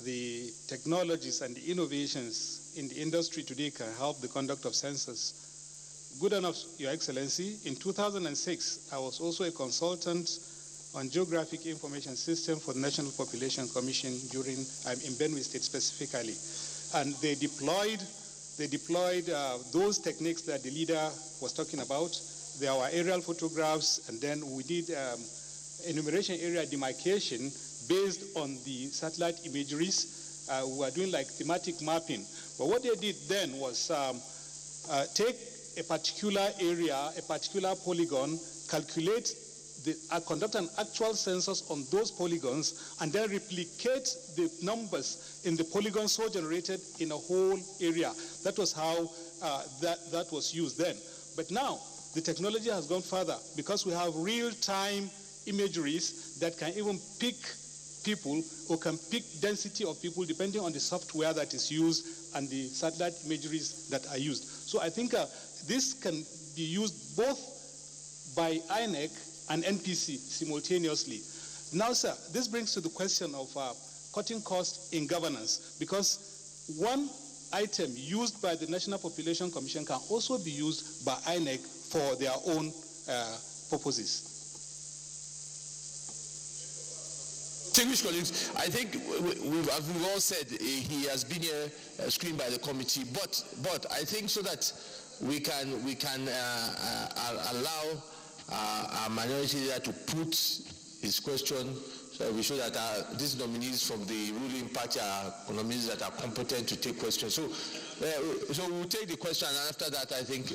the technologies and the innovations in the industry today can help the conduct of census. Good enough, Your Excellency. In 2006, I was also a consultant on Geographic Information System for the National Population Commission in Benue State specifically. And they deployed those techniques that the leader was talking about. There were aerial photographs, and then we did enumeration area demarcation based on the satellite imageries. We were doing like thematic mapping. But what they did then was take a particular area, a particular polygon, calculate conduct an actual census on those polygons, and then replicate the numbers in the polygon so generated in a whole area. That was how that was used then. But now, the technology has gone further because we have real-time imageries that can even pick people or can pick density of people depending on the software that is used and the satellite imageries that are used. So I think this can be used both by INEC and NPC simultaneously. Now, sir, this brings to the question of cutting costs in governance, because one item used by the National Population Commission can also be used by INEC for their own purposes. Distinguished colleagues, I think we've all said he has been here screened by the committee, but I think so that we can allow our minority leader to put his question, so we show that these nominees from the ruling party are nominees that are competent to take questions. So we'll take the question, and after that, I think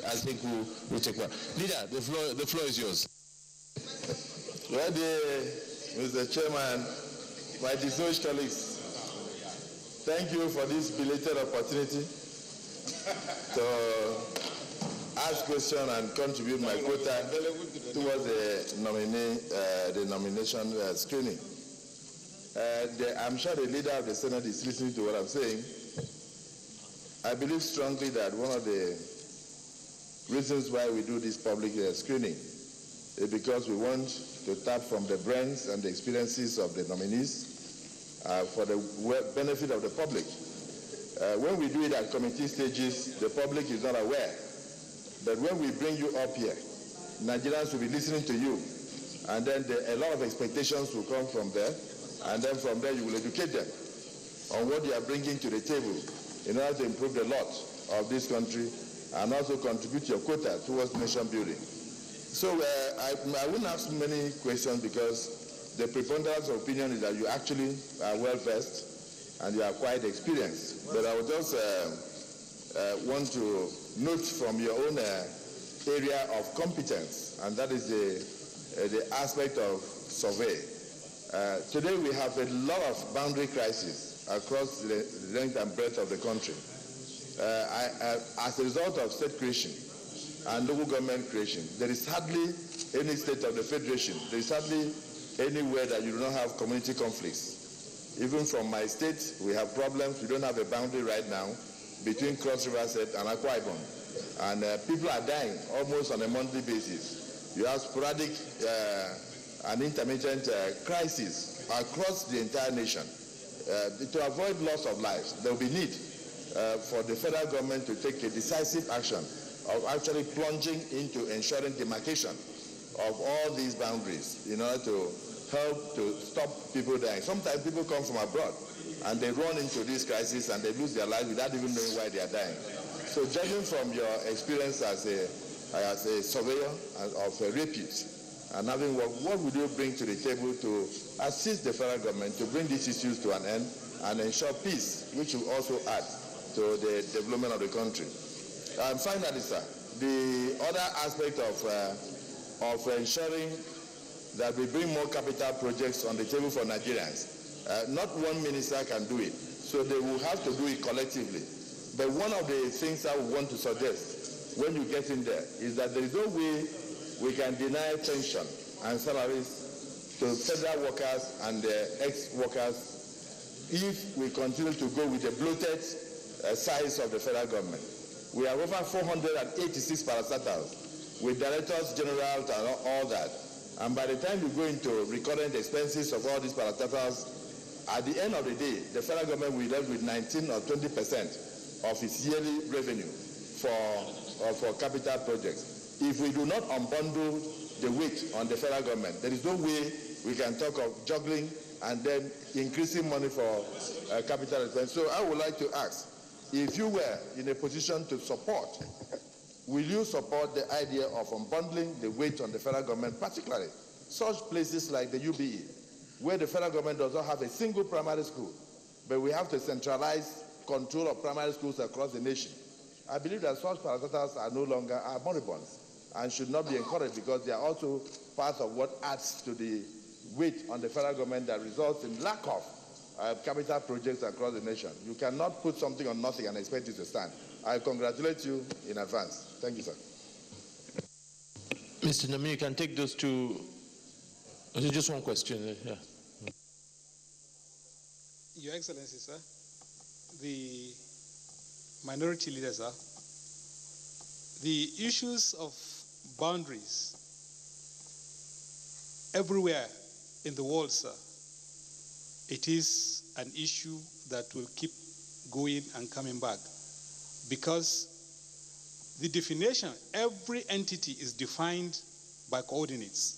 we'll take one. Leader, the floor is yours. Well, Mr. Chairman, my distinguished colleagues, thank you for this belated opportunity to ask questions and contribute my quota towards the nomination screening. I'm sure the leader of the Senate is listening to what I'm saying. I believe strongly that one of the reasons why we do this public screening is because we want to tap from the brains and the experiences of the nominees for the benefit of the public. When we do it at committee stages, the public is not aware. But when we bring you up here, Nigerians will be listening to you, and then a lot of expectations will come from there, and then from there you will educate them on what you are bringing to the table in order to improve the lot of this country and also contribute your quota towards nation building. So I wouldn't ask many questions because the preponderance of opinion is that you actually are well versed and you are quite experienced. But I would just want to note from your own area of competence, and that is the aspect of survey. Today we have a lot of boundary crises across the length and breadth of the country. As a result of state creation and local government creation, there is hardly any state of the federation, there is hardly anywhere that you do not have community conflicts. Even from my state, we have problems. We don't have a boundary right now between Cross River State and Akwa Ibom. And people are dying almost on a monthly basis. You have sporadic and intermittent crises across the entire nation. To avoid loss of lives, there will be need for the federal government to take a decisive action of actually plunging into ensuring demarcation of all these boundaries in order to help to stop people dying. Sometimes people come from abroad and they run into this crisis and they lose their lives without even knowing why they are dying. So judging from your experience as a surveyor of repute and having what would you bring to the table to assist the federal government to bring these issues to an end and ensure peace, which will also add to the development of the country? And finally, sir, the other aspect of ensuring that we bring more capital projects on the table for Nigerians. Not one minister can do it, so they will have to do it collectively. But one of the things I would want to suggest when you get in there is that there is no way we can deny pension and salaries to federal workers and ex-workers if we continue to go with the bloated size of the federal government. We have over 486 parastatals with directors general and all that. And by the time you go into recurrent expenses of all these parastatals, at the end of the day, the federal government will be left with 19 or 20% of its yearly revenue for capital projects. If we do not unbundle the weight on the federal government, there is no way we can talk of juggling and then increasing money for capital expense. So I would like to ask, if you were in a position to support, will you support the idea of unbundling the weight on the federal government, particularly such places like the UBE, where the federal government does not have a single primary school, but we have to centralize control of primary schools across the nation? I believe that such parastatals are no longer moribunds and should not be encouraged, because they are also part of what adds to the weight on the federal government that results in lack of capital projects across the nation. You cannot put something on nothing and expect it to stand. I congratulate you in advance. Thank you, sir. Mr. Nominee, you can take those two. Just one question. Yeah. Your Excellency, sir, the minority leader, sir, the issues of boundaries everywhere in the world, sir, it is an issue that will keep going and coming back, because the definition, every entity is defined by coordinates.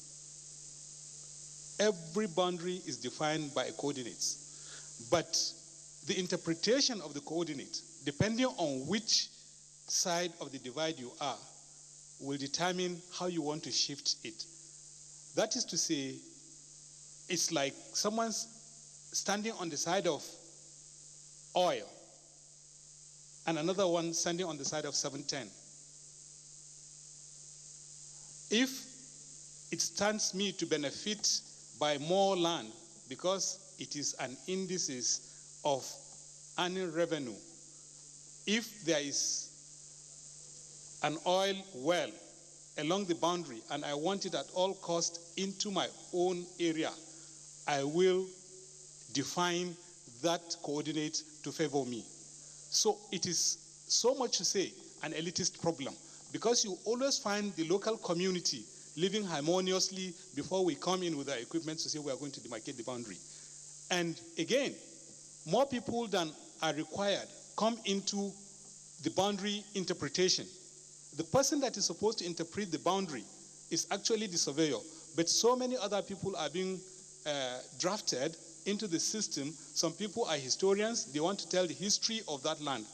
Every boundary is defined by coordinates. But the interpretation of the coordinate, depending on which side of the divide you are, will determine how you want to shift it. That is to say, it's like someone's standing on the side of oil and another one standing on the side of 710. If it stands me to benefit by more land because it is an indices of annual revenue, if there is an oil well along the boundary and I want it at all costs into my own area, I will define that coordinate to favor me. So it is so much to say an elitist problem, because you always find the local community living harmoniously before we come in with our equipment to say we are going to demarcate the boundary. And again, more people than are required come into the boundary interpretation. The person that is supposed to interpret the boundary is actually the surveyor, but so many other people are being drafted into the system. Some people are historians, they want to tell the history of that land.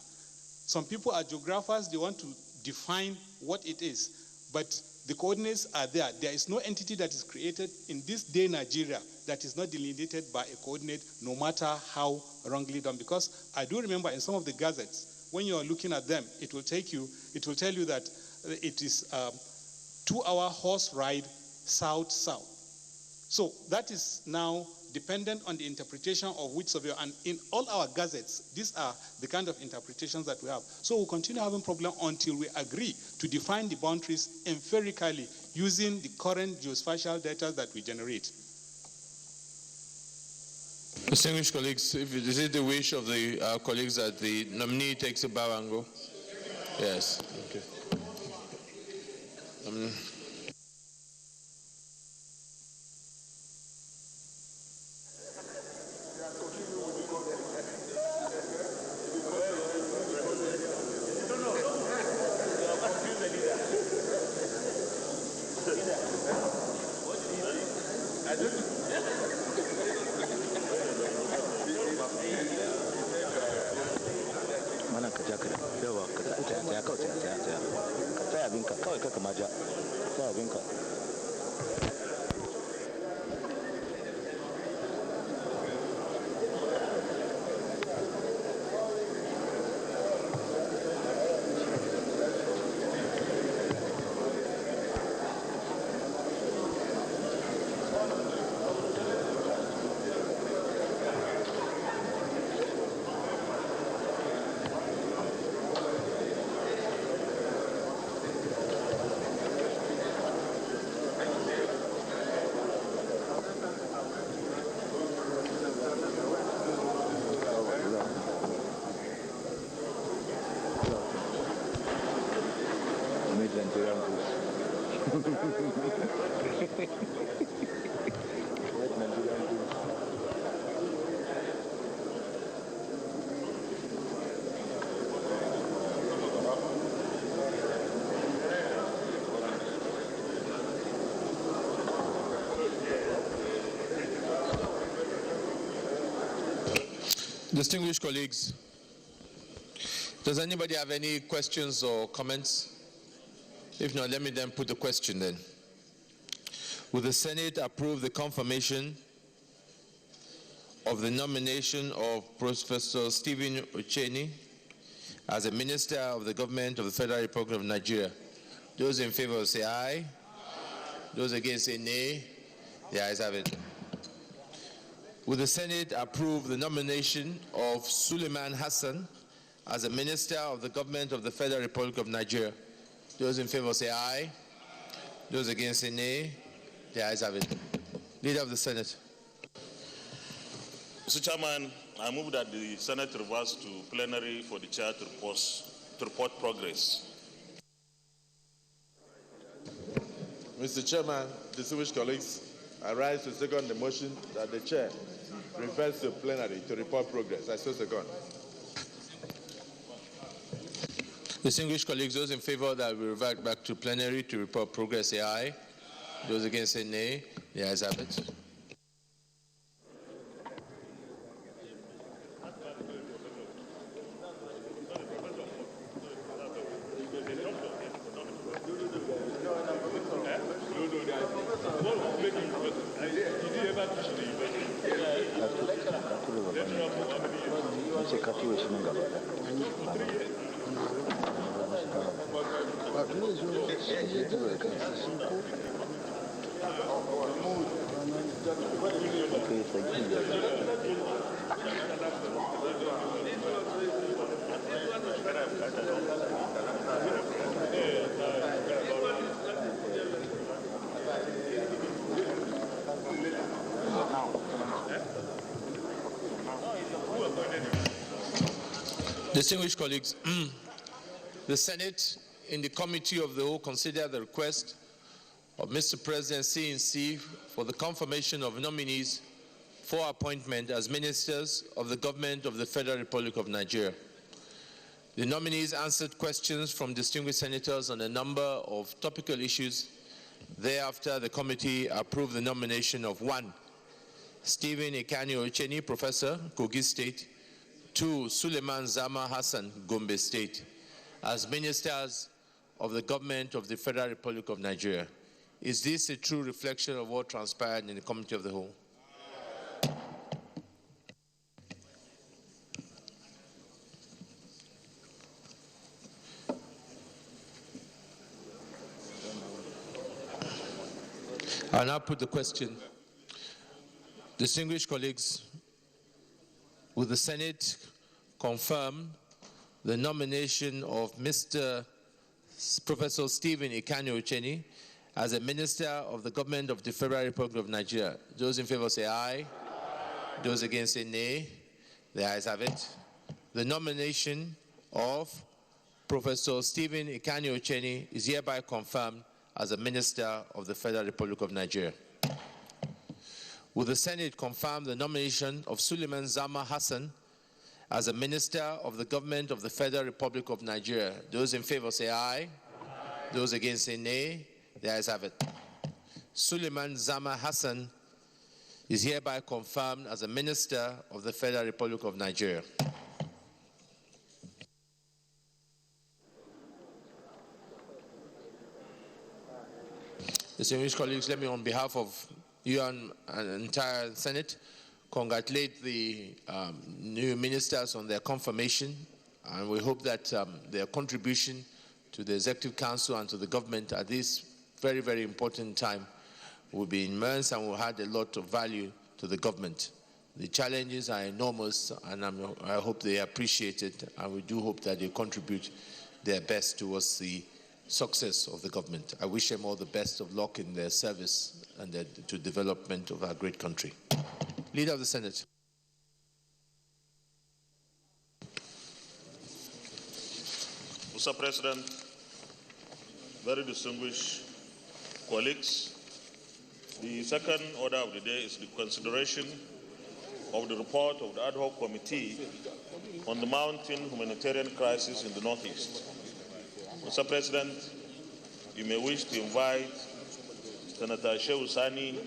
Some people are geographers, they want to define what it is. But the coordinates are there. There is no entity that is created in this day Nigeria that is not delineated by a coordinate, no matter how wrongly done. Because I do remember in some of the gazettes, when you are looking at them, it will tell you that it is 2-hour horse ride south-south. So that is now dependent on the interpretation of which surveyor. And in all our gazettes, these are the kind of interpretations that we have. So we'll continue having problem until we agree to define the boundaries empirically using the current geospatial data that we generate. Distinguished colleagues, is it the wish of the colleagues that the nominee takes a bow and go? Yes. Okay. Nigerian books. Distinguished colleagues, does anybody have any questions or comments? If not, let me then put the question then. Will the Senate approve the confirmation of the nomination of Professor Stephen Ocheni as a Minister of the Government of the Federal Republic of Nigeria? Those in favor say aye. Those against say nay. The ayes have it. Will the Senate approve the nomination of Suleiman Hassan as a Minister of the Government of the Federal Republic of Nigeria? Those in favor say aye. Those against say nay. The ayes have it. Leader of the Senate. Mr. Chairman, I move that the Senate reverse to plenary for the chair to report progress. Mr. Chairman, distinguished colleagues, I rise to second the motion that the chair refers to plenary to report progress. I so second. Distinguished colleagues, those in favor that we revert back to plenary to report progress say aye. Those against say nay. The ayes have it. Distinguished colleagues, the Senate in the Committee of the Whole considered the request of Mr. President CNC for the confirmation of nominees for appointment as ministers of the government of the Federal Republic of Nigeria. The nominees answered questions from distinguished senators on a number of topical issues. Thereafter, the committee approved the nomination of 1. Stephen Ikani Ocheni, Professor, Kogi State; 2. Suleiman Zama Hassan, Gombe State, as ministers of the government of the Federal Republic of Nigeria. Is this a true reflection of what transpired in the Committee of the Whole? I now put the question. Distinguished colleagues, will the Senate confirm the nomination of Mr. Professor Stephen Ikani Ocheni as a Minister of the Government of the Federal Republic of Nigeria? Those in favor say aye. Those against say nay. The ayes have it. The nomination of Professor Stephen Ikani Ocheni is hereby confirmed as a Minister of the Federal Republic of Nigeria. Will the Senate confirm the nomination of Suleiman Zama Hassan as a Minister of the Government of the Federal Republic of Nigeria? Those in favor say aye. Those against say nay. The ayes have it. Suleiman Zama Hassan is hereby confirmed as a Minister of the Federal Republic of Nigeria. Distinguished colleagues, let me, on behalf of you and the entire Senate, congratulate the new ministers on their confirmation, and we hope that their contribution to the Executive Council and to the government at this very, very important time will be immense and will add a lot of value to the government. The challenges are enormous, and I hope they appreciate it, and we do hope that they contribute their best towards the success of the government. I wish them all the best of luck in their service and to development of our great country. Leader of the Senate. Mr. President, Very distinguished colleagues, the second order of the day is the consideration of the report of the ad hoc committee on the mounting humanitarian crisis in the Northeast. Mr. President, you may wish to invite Senator Shehu Sani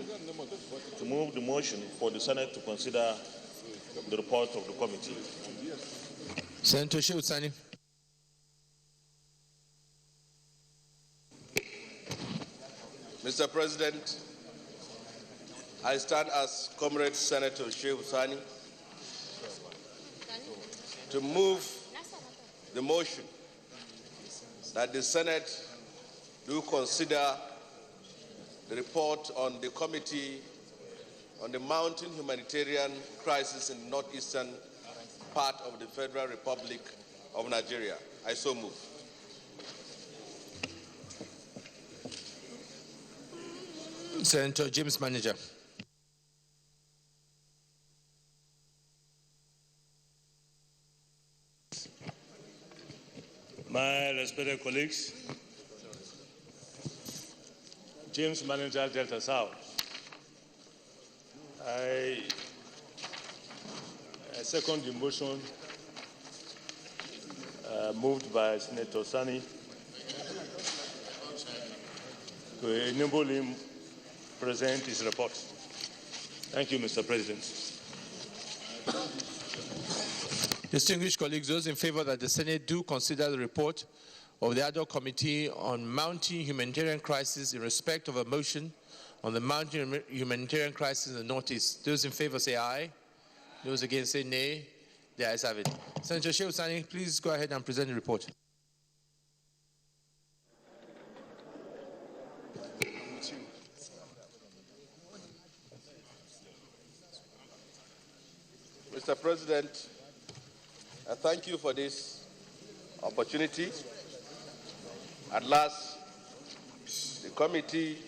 to move the motion for the Senate to consider the report of the committee. Senator Shehu Sani. Mr. President, I stand as Comrade Senator Shehu Sani to move the motion that the Senate do consider the report on the Committee on the Mounting Humanitarian Crisis in the northeastern part of the Federal Republic of Nigeria. I so move. Senator James Manager. My respected colleagues, James Manager, Delta South. I second the motion moved by Senator Sani to enable him present his report. Thank you, Mr. President. Distinguished colleagues, those in favor that the Senate do consider the report of the ad hoc committee on mounting humanitarian crisis in respect of a motion on the mounting humanitarian crisis in the Northeast. Those in favor say aye. Those against say nay. The ayes have it. Senator Shehu Sani, please go ahead and present the report. Mr. President, I thank you for this opportunity. At last, the Committee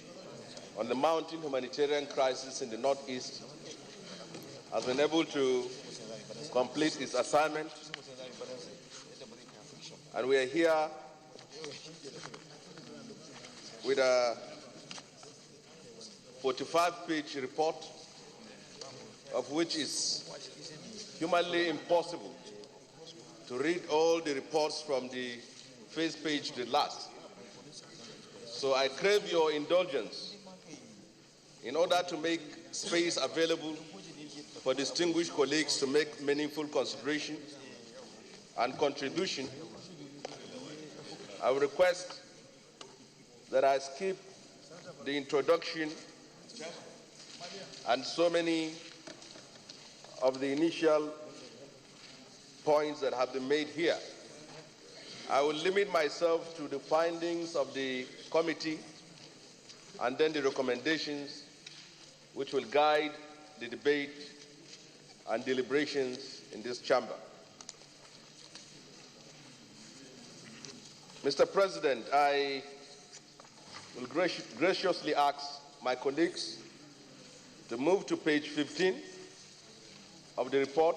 on the Mounting Humanitarian Crisis in the Northeast has been able to complete its assignment, and we are here with a 45-page report, of which is humanly impossible to read all the reports from the first page to the last. So I crave your indulgence in order to make space available for distinguished colleagues to make meaningful consideration and contribution. I will request that I skip the introduction and so many of the initial points that have been made here. I will limit myself to the findings of the committee and then the recommendations which will guide the debate and deliberations in this chamber. Mr. President, I will graciously ask my colleagues to move to page 15 of the report,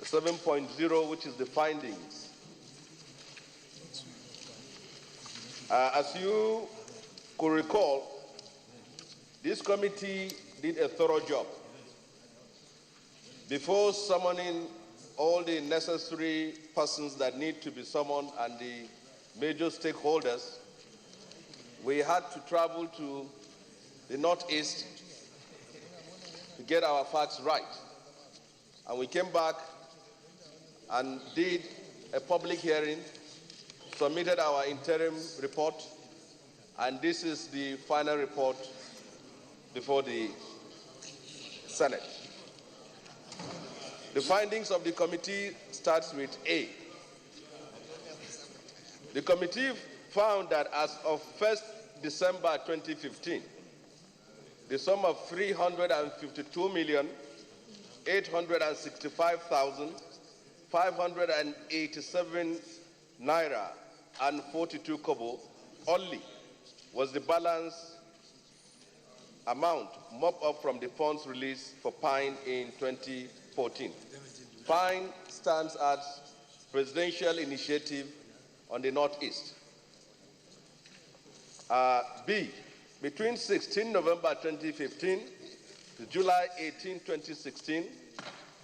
7.0, which is the findings. As you could recall, this committee did a thorough job. Before summoning all the necessary persons that need to be summoned and the major stakeholders, we had to travel to the Northeast to get our facts right. And we came back and did a public hearing, submitted our interim report, and this is the final report before the Senate. The findings of the committee starts with A. The committee found that as of 1st December 2015, the sum of 352,865,587 naira and 42 kobo only was the balance amount mopped up from the funds released for PINE in 2014. PINE stands as Presidential Initiative on the Northeast. B, between 16 November 2015 to July 18, 2016,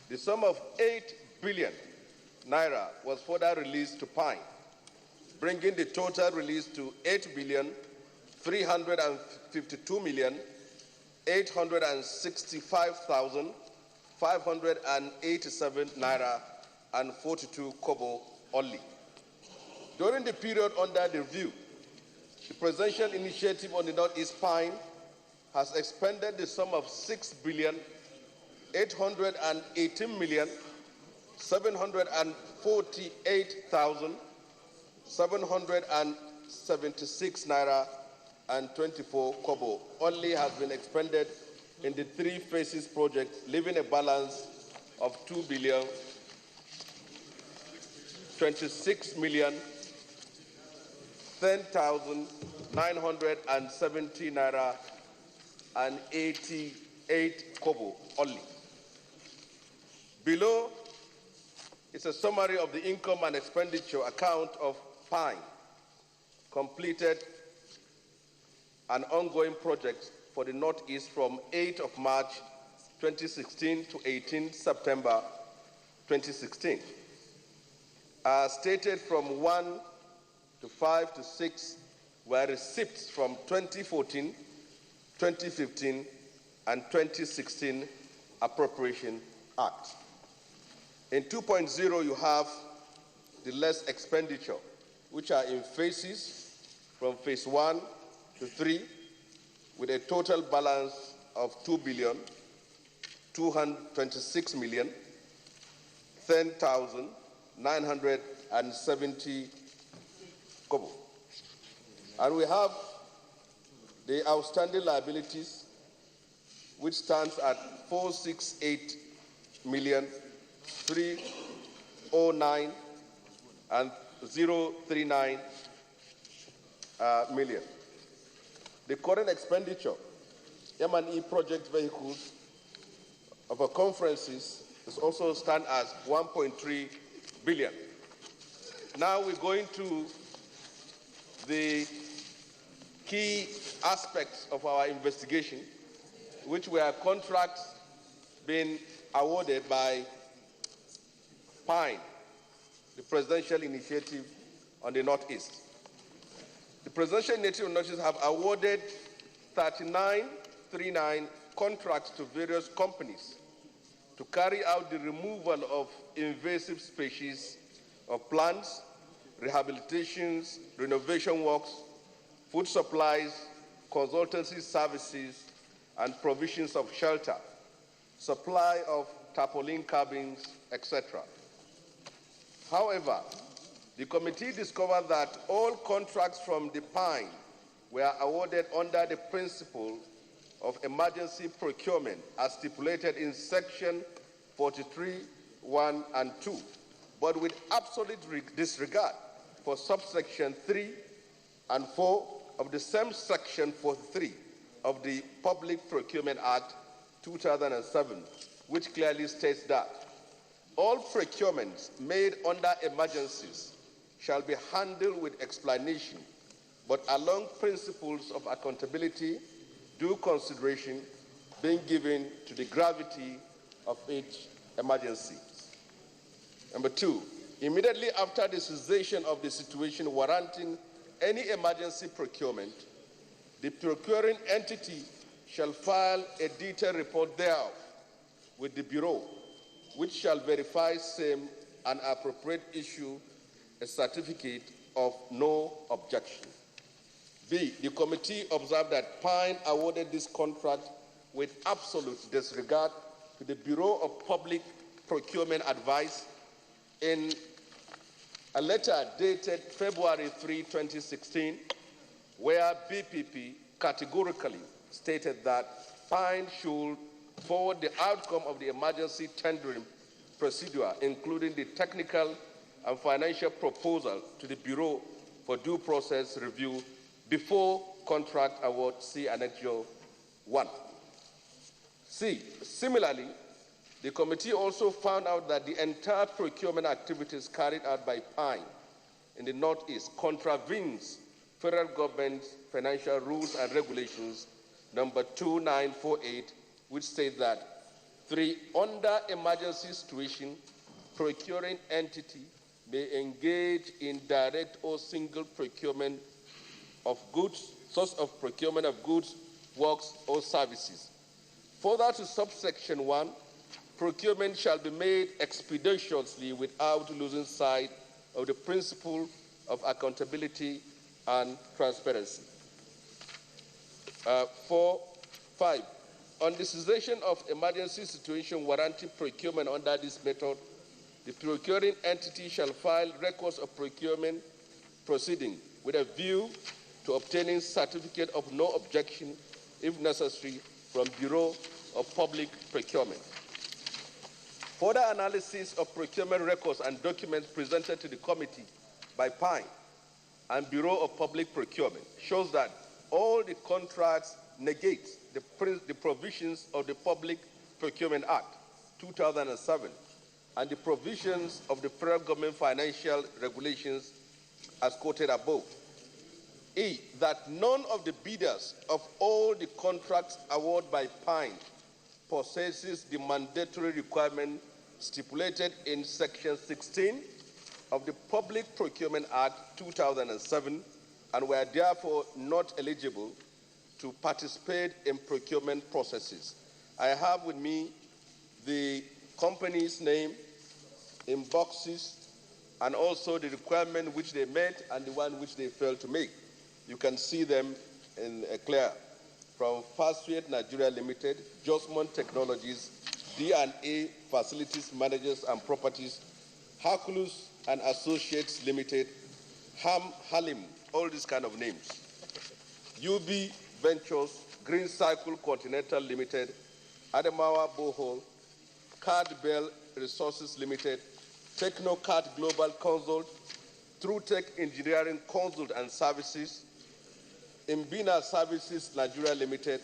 the sum of 8 billion naira was further released to Pine, bringing the total release to 8,352,865,587 naira and 42 kobo only. During the period under the review, the Presidential Initiative on the Northeast Pine has expended the sum of 6,818,748,776 naira and 24 kobo only has been expended in the three phases project, leaving a balance of 2,026,010,970 naira and 88 kobo only. Below is a summary of the income and expenditure account of Pine, completed and ongoing projects for the Northeast from 8th of March 2016 to 18 September 2016. As stated, from 1 to 5 to 6 were receipts from 2014, 2015, and 2016 Appropriation Act. In 2.0, you have the less expenditure, which are in phases from phase 1 to 3, with a total balance of 2,226,010,970 kobo. And we have the outstanding liabilities, which stands at 468,309 and 039 million. The current expenditure, M&E project vehicles of our conferences is also stand as 1.3 billion. Now we're going to the key aspects of our investigation, which were contracts being awarded by Pine, the Presidential Initiative on the Northeast. The Presidential Initiative on the Northeast have awarded 39 contracts to various companies to carry out the removal of invasive species of plants, rehabilitations, renovation works, food supplies, consultancy services, and provisions of shelter, supply of tarpaulin cabins, etc. However, the committee discovered that all contracts from the Pine were awarded under the principle of emergency procurement as stipulated in section 43(1) and 2, but with absolute disregard for subsection 3 and 4 of the same section 43 of the Public Procurement Act 2007, which clearly states that all procurements made under emergencies shall be handled with explanation, but along principles of accountability, due consideration being given to the gravity of each emergency. Number 2, immediately after the cessation of the situation warranting any emergency procurement, the procuring entity shall file a detailed report thereof with the Bureau, which shall verify same and appropriate issue a certificate of no objection. B, the committee observed that Pine awarded this contract with absolute disregard to the Bureau of Public Procurement Advice in a letter dated February 3, 2016, where BPP categorically stated that Pine should forward the outcome of the emergency tendering procedure, including the technical and financial proposal, to the Bureau for due process review before contract award, see Annexure 1. C, similarly, the committee also found out that the entire procurement activities carried out by Pine in the Northeast contravenes federal government's financial rules and regulations number 2948, which states that 3, under emergency situation, procuring entity may engage in direct or single procurement of goods, source of procurement of goods, works, or services. Further to subsection 1, procurement shall be made expeditiously without losing sight of the principle of accountability and transparency. 5, on the cessation of emergency situation warranting procurement under this method, the procuring entity shall file records of procurement proceeding with a view to obtaining certificate of no objection, if necessary, from Bureau of Public Procurement. Further analysis of procurement records and documents presented to the committee by PINE and Bureau of Public Procurement shows that all the contracts negate the provisions of the Public Procurement Act 2007 and the provisions of the federal government financial regulations as quoted above. E, that none of the bidders of all the contracts awarded by PINE possesses the mandatory requirement stipulated in Section 16 of the Public Procurement Act 2007 and were therefore not eligible to participate in procurement processes. I have with me the company's name in boxes and also the requirement which they met and the one which they failed to make. You can see them in clear. From Fastway Nigeria Limited, Josmon Technologies, D&A Facilities Managers and Properties, Hercules and Associates Limited, Halim, all these kind of names. UB Ventures, Green Cycle Continental Limited, Adamawa Bohol, Card Bell Resources Limited, Technocard Global Consult, TrueTech Engineering Consult and Services, Imbina Services Nigeria Limited,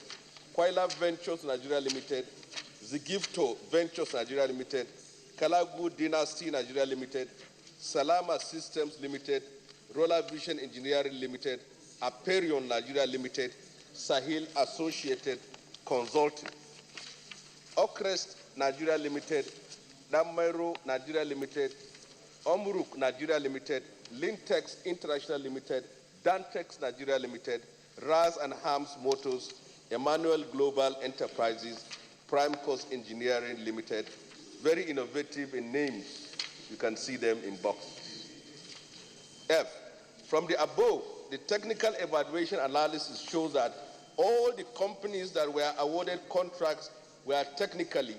Quaila Ventures Nigeria Limited, Zigifto Ventures Nigeria Limited, Kalagu Dynasty Nigeria Limited, Salama Systems Limited, Roller Vision Engineering Limited, Aperion Nigeria Limited, Sahil Associated Consulting, Okrest Nigeria Limited, Damairo Nigeria Limited, Omruk Nigeria Limited, Lintex International Limited, Dantex Nigeria Limited, Raz and Hams Motors, Emmanuel Global Enterprises, Prime Coast Engineering Limited. Very innovative in names. You can see them in box. F. From the above, the technical evaluation analysis shows that all the companies that were awarded contracts were technically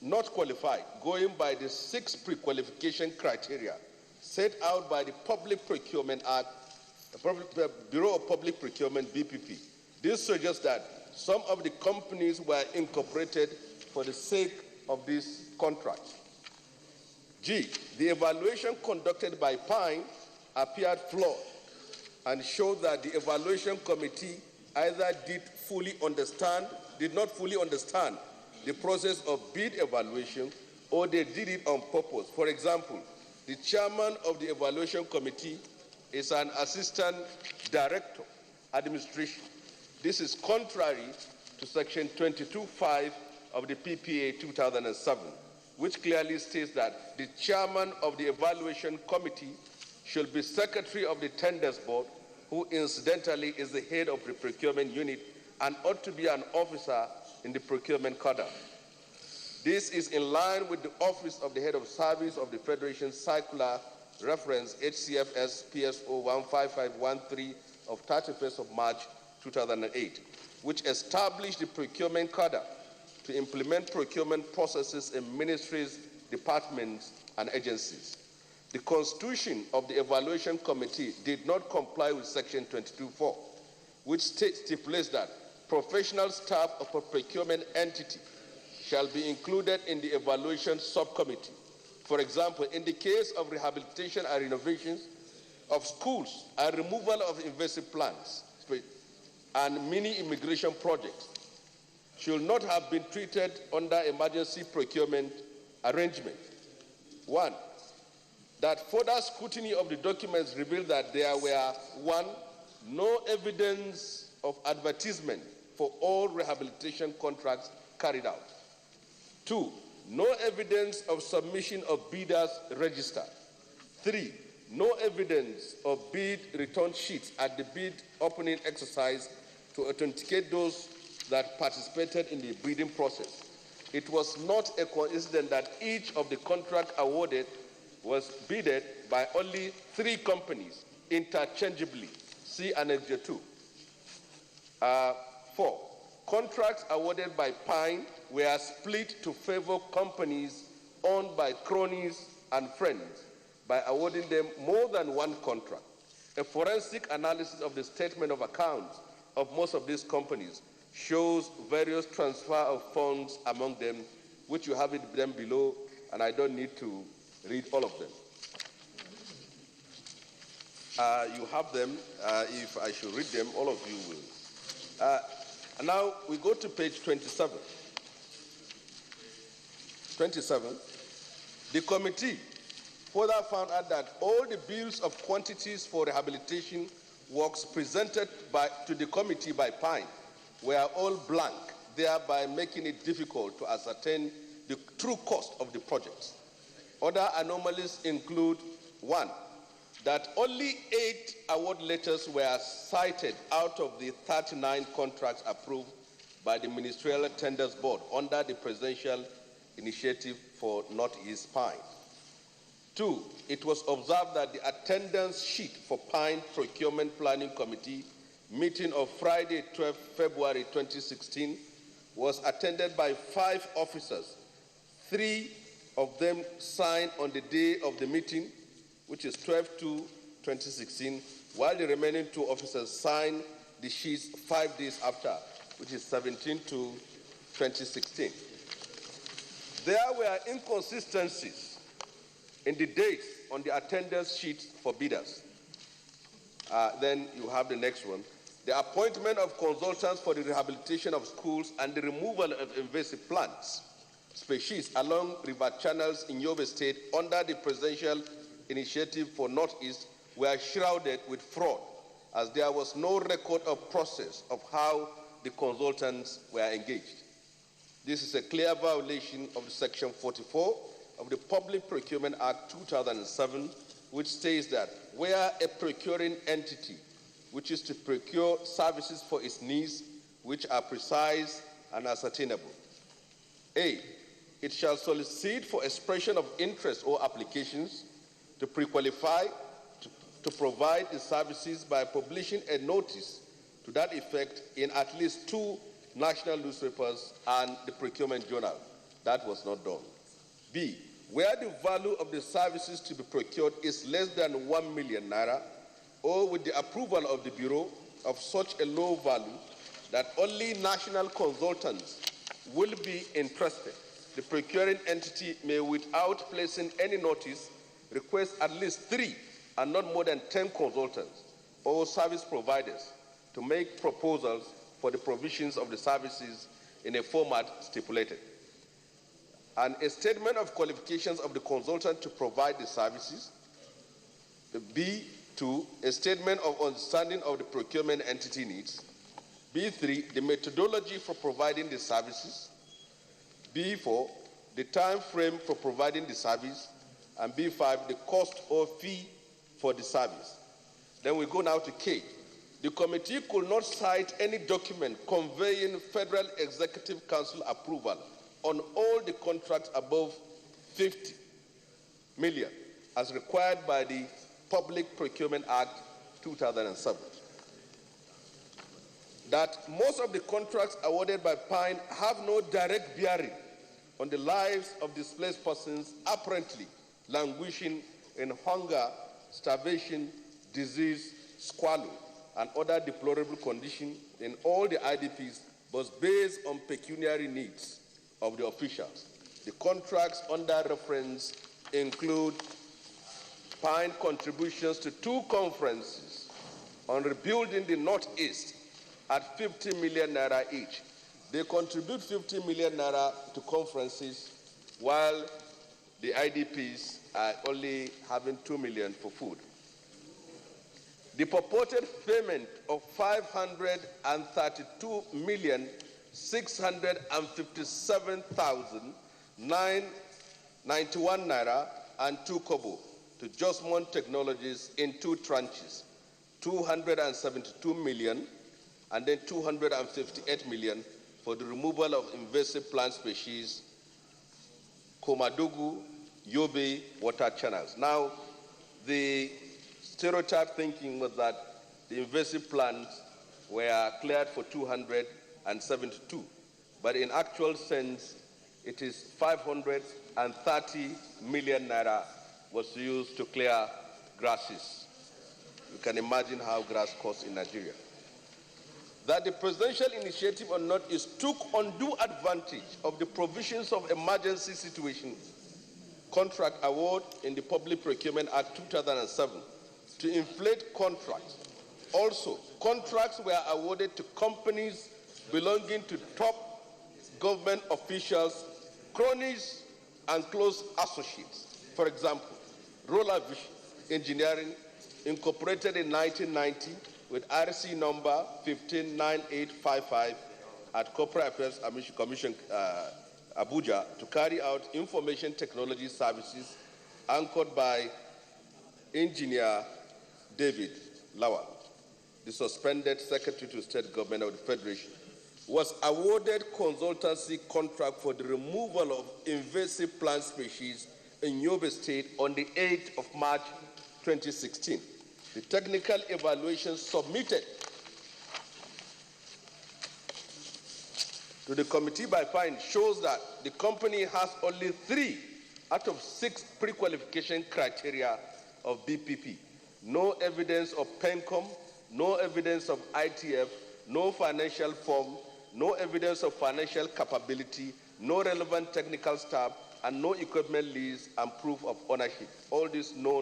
not qualified, going by the 6 pre-qualification criteria set out by the Public Procurement Act, the Bureau of Public Procurement, BPP. This suggests that some of the companies were incorporated for the sake of this contract. G, the evaluation conducted by PINE appeared flawed and showed that the evaluation committee either did not fully understand the process of bid evaluation, or they did it on purpose. For example, the chairman of the evaluation committee is an assistant director, administration. This is contrary to Section 22.5 of the PPA 2007, which clearly states that the chairman of the evaluation committee should be secretary of the tenders board, who incidentally is the head of the procurement unit and ought to be an officer in the procurement cadre. This is in line with the Office of the Head of Service of the Federation Circular Reference HCFS PSO 15513 of 31st of March 2008, which established the procurement cadre to implement procurement processes in ministries, departments, and agencies. The constitution of the evaluation committee did not comply with Section 22.4, which stipulates that professional staff of a procurement entity shall be included in the evaluation subcommittee. For example, in the case of rehabilitation and renovations of schools and removal of invasive plants and mini immigration projects should not have been treated under emergency procurement arrangement. 1. that further scrutiny of the documents revealed that there were, 1, no evidence of advertisement for all rehabilitation contracts carried out. 2, no evidence of submission of bidders register. 3, no evidence of bid return sheets at the bid opening exercise to authenticate those that participated in the bidding process. It was not a coincidence that each of the contract awarded was bidded by only 3 companies interchangeably. See Annex 2. 4, contracts awarded by Pine were split to favor companies owned by cronies and friends by awarding them more than 1 contract. A forensic analysis of the statement of accounts of most of these companies shows various transfer of funds among them, which you have it them below, and I don't need to read all of them. You have them. If I should read them, all of you will. And now we go to page 27. 27. The committee further found out that all the bills of quantities for rehabilitation works presented to the committee by Pine were all blank, thereby making it difficult to ascertain the true cost of the projects. Other anomalies include 1, that only 8 award letters were cited out of the 39 contracts approved by the Ministerial Tenders Board under the Presidential Initiative for Northeast Pine. 2, it was observed that the attendance sheet for Pine Procurement Planning Committee meeting of Friday, 12 February 2016 was attended by 5 officers. 3 of them signed on the day of the meeting, which is 12/2/2016, while the remaining 2 officers signed the sheets 5 days after, which is 17/2/2016. There were inconsistencies in the dates on the attendance sheet for bidders. Then you have the next one. The appointment of consultants for the rehabilitation of schools and the removal of invasive plants species along river channels in Yobe State under the Presidential Initiative for Northeast were shrouded with fraud, as there was no record of process of how the consultants were engaged. This is a clear violation of Section 44 of the Public Procurement Act 2007, which states that where a procuring entity which is to procure services for its needs which are precise and ascertainable, A, it shall solicit for expression of interest or applications to pre-qualify to provide the services by publishing a notice to that effect in at least 2 national newspapers and the procurement journal. That was not done. B, where the value of the services to be procured is less than 1 million naira, or with the approval of the Bureau of such a low value that only national consultants will be interested, the procuring entity may, without placing any notice, request at least 3 and not more than 10 consultants or service providers to make proposals for the provisions of the services in a format stipulated. And a statement of qualifications of the consultant to provide the services. B2, a statement of understanding of the procurement entity needs. B3, the methodology for providing the services. B4, the time frame for providing the service. And B5, the cost or fee for the service. Then we go now to K. The committee could not cite any document conveying Federal Executive Council approval on all the contracts above 50 million as required by the Public Procurement Act 2007. That most of the contracts awarded by Pine have no direct bearing on the lives of displaced persons apparently languishing in hunger, starvation, disease, squalor, and other deplorable conditions in all the IDPs, but based on pecuniary needs of the officials. The contracts under reference include Pine contributions to 2 conferences on rebuilding the Northeast at 50 million naira each. They contribute 50 million naira to conferences while the IDPs only having 2 million for food. The purported payment of 532,657,991 naira and 2 kobo to Josmond Technologies in 2 tranches, 272 million and then 258 million for the removal of invasive plant species, Komadogu, Yobe water channels. Now, the stereotype thinking was that the invasive plants were cleared for 272, but in actual sense, it is 530 million naira was used to clear grasses. You can imagine how grass costs in Nigeria. That the presidential initiative on Northeast took undue advantage of the provisions of emergency situation contract award in the Public Procurement Act 2007 to inflate contracts. Also, contracts were awarded to companies belonging to top government officials, cronies, and close associates. For example, Roller Vision Engineering, incorporated in 1990 with RC number 159855 at Corporate Affairs Commission, Abuja, to carry out information technology services anchored by Engineer David Lawal, the suspended Secretary to State Government of the Federation, was awarded consultancy contract for the removal of invasive plant species in Yobe State on the 8th of March 2016. The technical evaluation submitted to the committee by fine shows that the company has only 3 out of 6 pre-qualification criteria of BPP. No evidence of PENCOM, no evidence of ITF, no financial form, no evidence of financial capability, no relevant technical staff, and no equipment lease and proof of ownership. All this no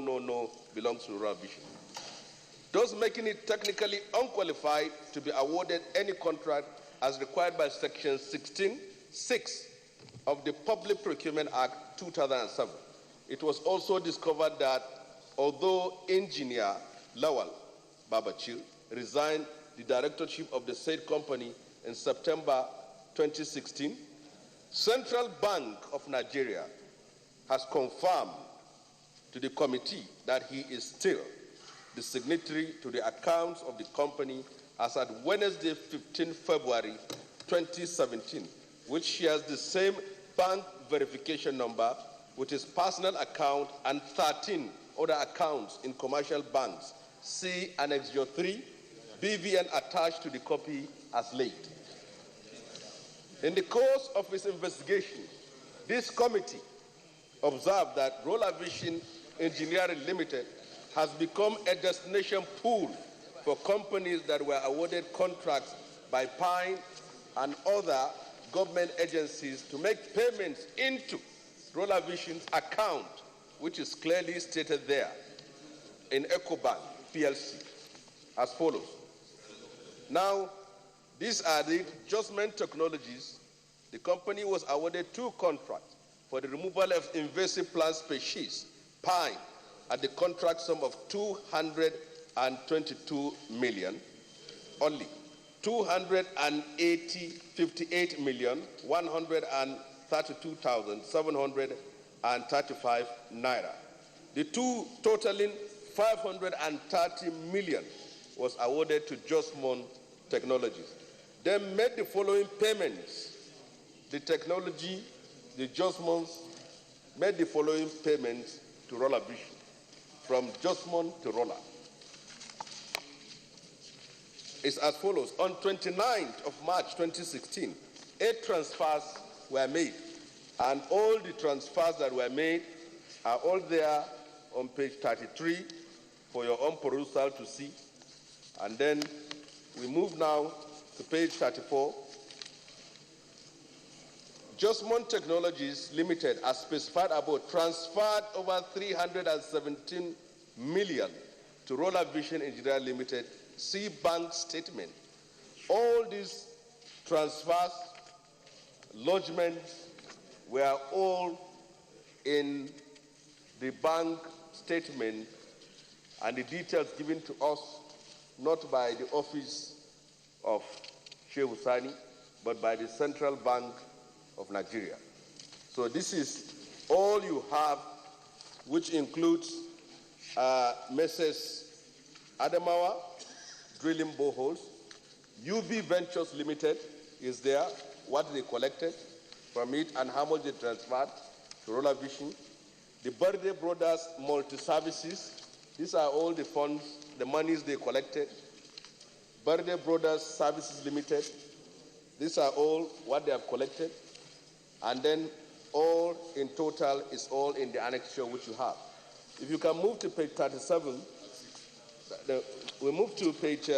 belongs to Rural Vision, thus making it technically unqualified to be awarded any contract as required by Section 16(6) of the Public Procurement Act 2007. It was also discovered that although Engineer Lawal Babachir resigned the directorship of the said company in September 2016, Central Bank of Nigeria has confirmed to the committee that he is still the signatory to the accounts of the company as at Wednesday, 15 February 2017, which shares the same bank verification number with his personal account and 13 other accounts in commercial banks. See Annex 03, BVN attached to the copy as late. In the course of its investigation, this committee observed that Roller Vision Engineering Limited has become a destination pool for companies that were awarded contracts by Pine and other government agencies to make payments into Roller Vision's account, which is clearly stated there in EcoBank PLC as follows. Now, these are the Josmond Technologies. The company was awarded 2 contracts for the removal of invasive plant species, pine, at the contract sum of 222 million only. 58,132,735 naira. The 2 totaling 530 million was awarded to Josmond Technologies. They made the following payments. The Josmonds made the following payments to Roller Vision from Josmond to Roller. It's as follows. On 29th of March 2016, 8 transfers were made, and all the transfers that were made are all there on page 33 for your own perusal to see. And then we move now to page 34. Josmond Technologies Limited, as specified above, transferred over 317 million to Roller Vision Engineering Limited. See bank statement. All these transfers, lodgements, were all in the bank statement and the details given to us, not by the office of Sheikh Husani, but by the Central Bank of Nigeria. So this is all you have, which includes Messrs. Adamawa, drilling boreholes, UV Ventures Limited is there, what they collected from it and how much they transferred to Roller Vision. The Birthday Brothers Multi-Services, these are all the funds, the monies they collected. Birthday Brothers Services Limited, these are all what they have collected. And then all in total is all in the annexure which you have. If you can move to page 37, we move to page,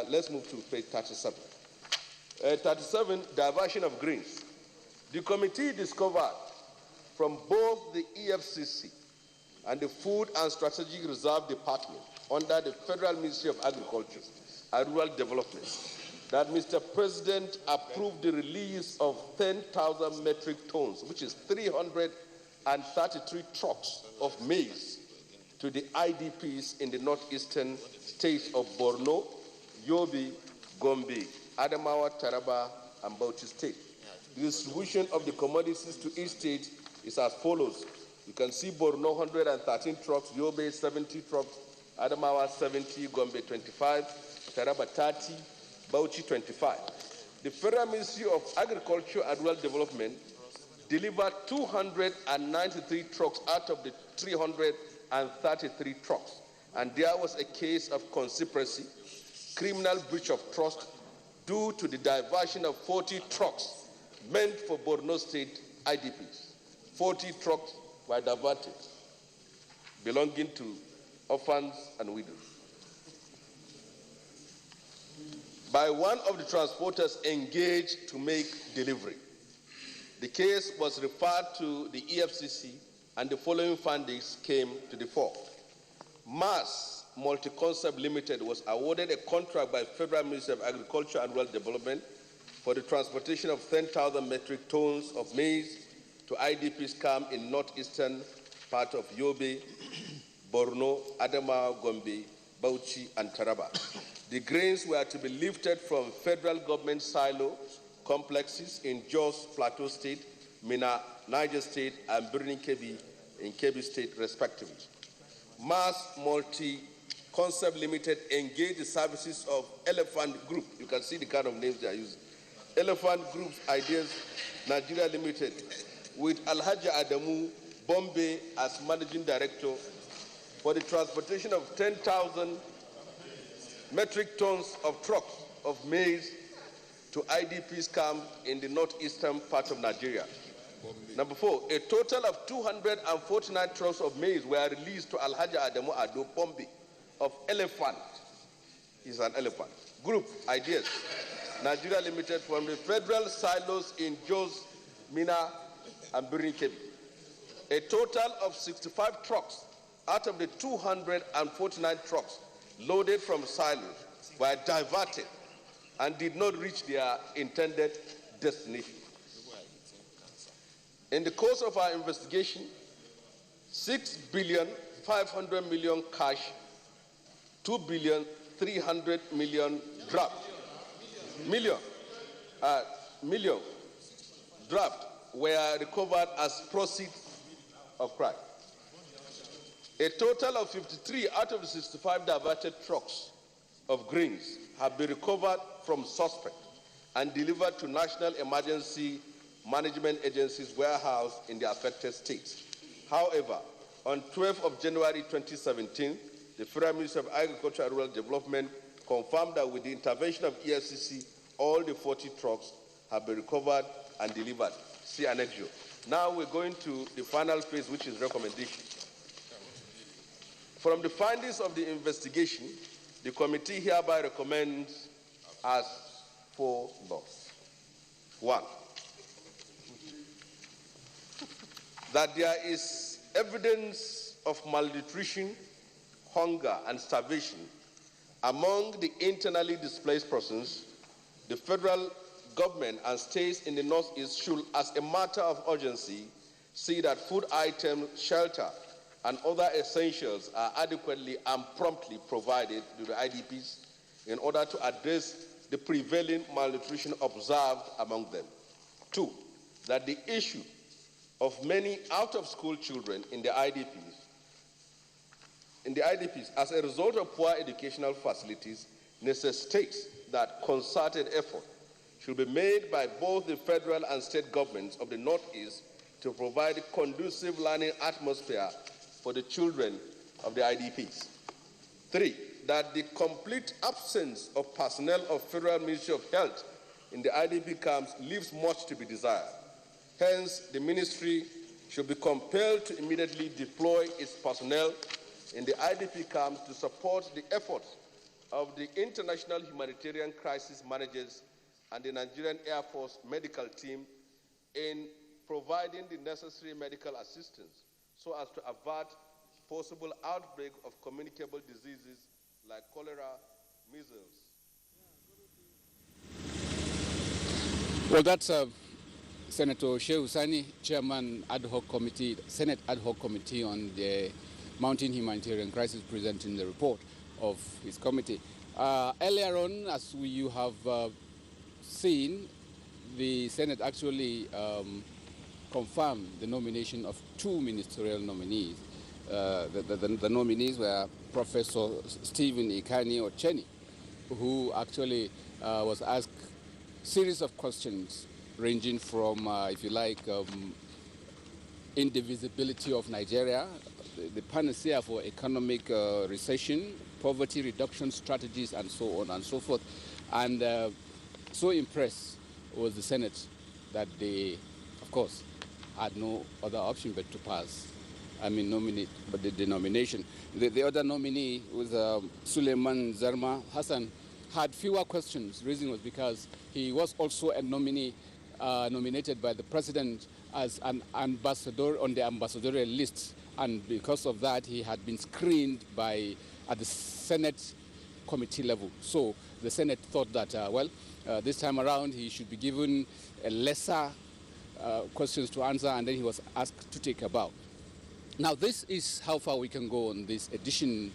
let's move to page 37. 37, diversion of greens. The committee discovered from both the EFCC and the Food and Strategic Reserve Department under the Federal Ministry of Agriculture and Rural Development that Mr. President approved the release of 10,000 metric tons, which is 333 trucks of maize to the IDPs in the northeastern states of Borno, Yobe, Gombe, Adamawa, Taraba, and Bauchi State. The distribution of the commodities to each state is as follows. You can see Borno 113 trucks, Yobe 70 trucks, Adamawa 70, Gombe 25, Taraba 30, Bauchi 25. The Federal Ministry of Agriculture and Rural Development delivered 293 trucks out of the 333 trucks. And there was a case of conspiracy, criminal breach of trust, due to the diversion of 40 trucks meant for Borno State IDPs. 40 trucks were diverted, belonging to orphans and widows, by one of the transporters engaged to make delivery. The case was referred to the EFCC, and the following findings came to the fore. Mass Multi-Concept Limited was awarded a contract by Federal Ministry of Agriculture and Rural Development for the transportation of 10,000 metric tons of maize to IDPs camp in northeastern part of Yobe, Borno, Adamawa, Gombe, Bauchi, and Taraba. The grains were to be lifted from federal government silo complexes in Jos Plateau State, Mina, Niger State, and Birnin Kebbi in Kebbi State, respectively. Mass Multi-Concept Limited engaged the services of Elephant Group. You can see the kind of names they are using. Elephant Group's Ideas Nigeria Limited, with Alhaji Adamu Bombay as managing director, for the transportation of 10,000 metric tons of trucks of maize to IDPs camp in the northeastern part of Nigeria. Number 4, a total of 249 trucks of maize were released to Alhaji Adamu Ado Bombay of Elephant. He's an elephant. Group Ideas Nigeria Limited from the federal silos in Jos, Mina, and Birnin Kebbi. A total of 65 trucks out of the 249 trucks loaded from silos were diverted and did not reach their intended destination. In the course of our investigation, 6,500 million cash, 2,300 million draft, million draft were recovered as proceeds of crime. A total of 53 out of the 65 diverted trucks of grains have been recovered from suspects and delivered to National Emergency Management Agency's warehouse in the affected states. However, on 12th of January 2017, the Federal Ministry of Agriculture and Rural Development confirmed that with the intervention of EFCC, all the 40 trucks have been recovered and delivered. See annexure. Now we're going to the final phase, which is recommendation. From the findings of the investigation, the committee hereby recommends as follows. 1, that there is evidence of malnutrition, hunger, and starvation among the internally displaced persons. The federal government and states in the Northeast should, as a matter of urgency, see that food items, shelter, and other essentials are adequately and promptly provided to the IDPs in order to address the prevailing malnutrition observed among them. 2, that the issue of many out-of-school children in the IDPs as a result of poor educational facilities necessitates that concerted effort should be made by both the federal and state governments of the Northeast to provide a conducive learning atmosphere for the children of the IDPs. 3, that the complete absence of personnel of Federal Ministry of Health in the IDP camps leaves much to be desired. Hence, the ministry should be compelled to immediately deploy its personnel in the IDP camps to support the efforts of the International Humanitarian Crisis Managers and the Nigerian Air Force medical team in providing the necessary medical assistance so as to avert possible outbreak of communicable diseases like cholera, measles. Well, that's Senator Sheikh Hussaini, Chairman Ad Hoc Committee, Senate Ad Hoc Committee on the Mountain Humanitarian Crisis, presenting the report of his committee. Earlier on, as you have seen, the Senate actually confirmed the nomination of 2 ministerial nominees. The nominees were Professor Stephen Ikani Ocheni, who actually was asked a series of questions ranging from, if you like, indivisibility of Nigeria, the panacea for economic recession, poverty reduction strategies, and so on and so forth. And so impressed was the Senate that they, of course, had no other option but to pass. Nominate, but the nomination. The other nominee was Suleiman Zarma Hassan, had fewer questions. The reason was because he was also a nominee nominated by the president as an ambassador on the ambassadorial list, and because of that, he had been screened at the Senate committee level. So the Senate thought that, this time around, he should be given a lesser questions to answer, and then he was asked to take a bow. Now, this is how far we can go on this edition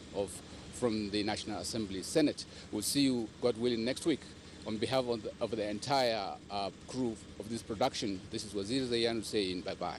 from the National Assembly Senate. We'll see you, God willing, next week. On behalf of the entire crew of this production, this is Wazir Zayan saying bye-bye.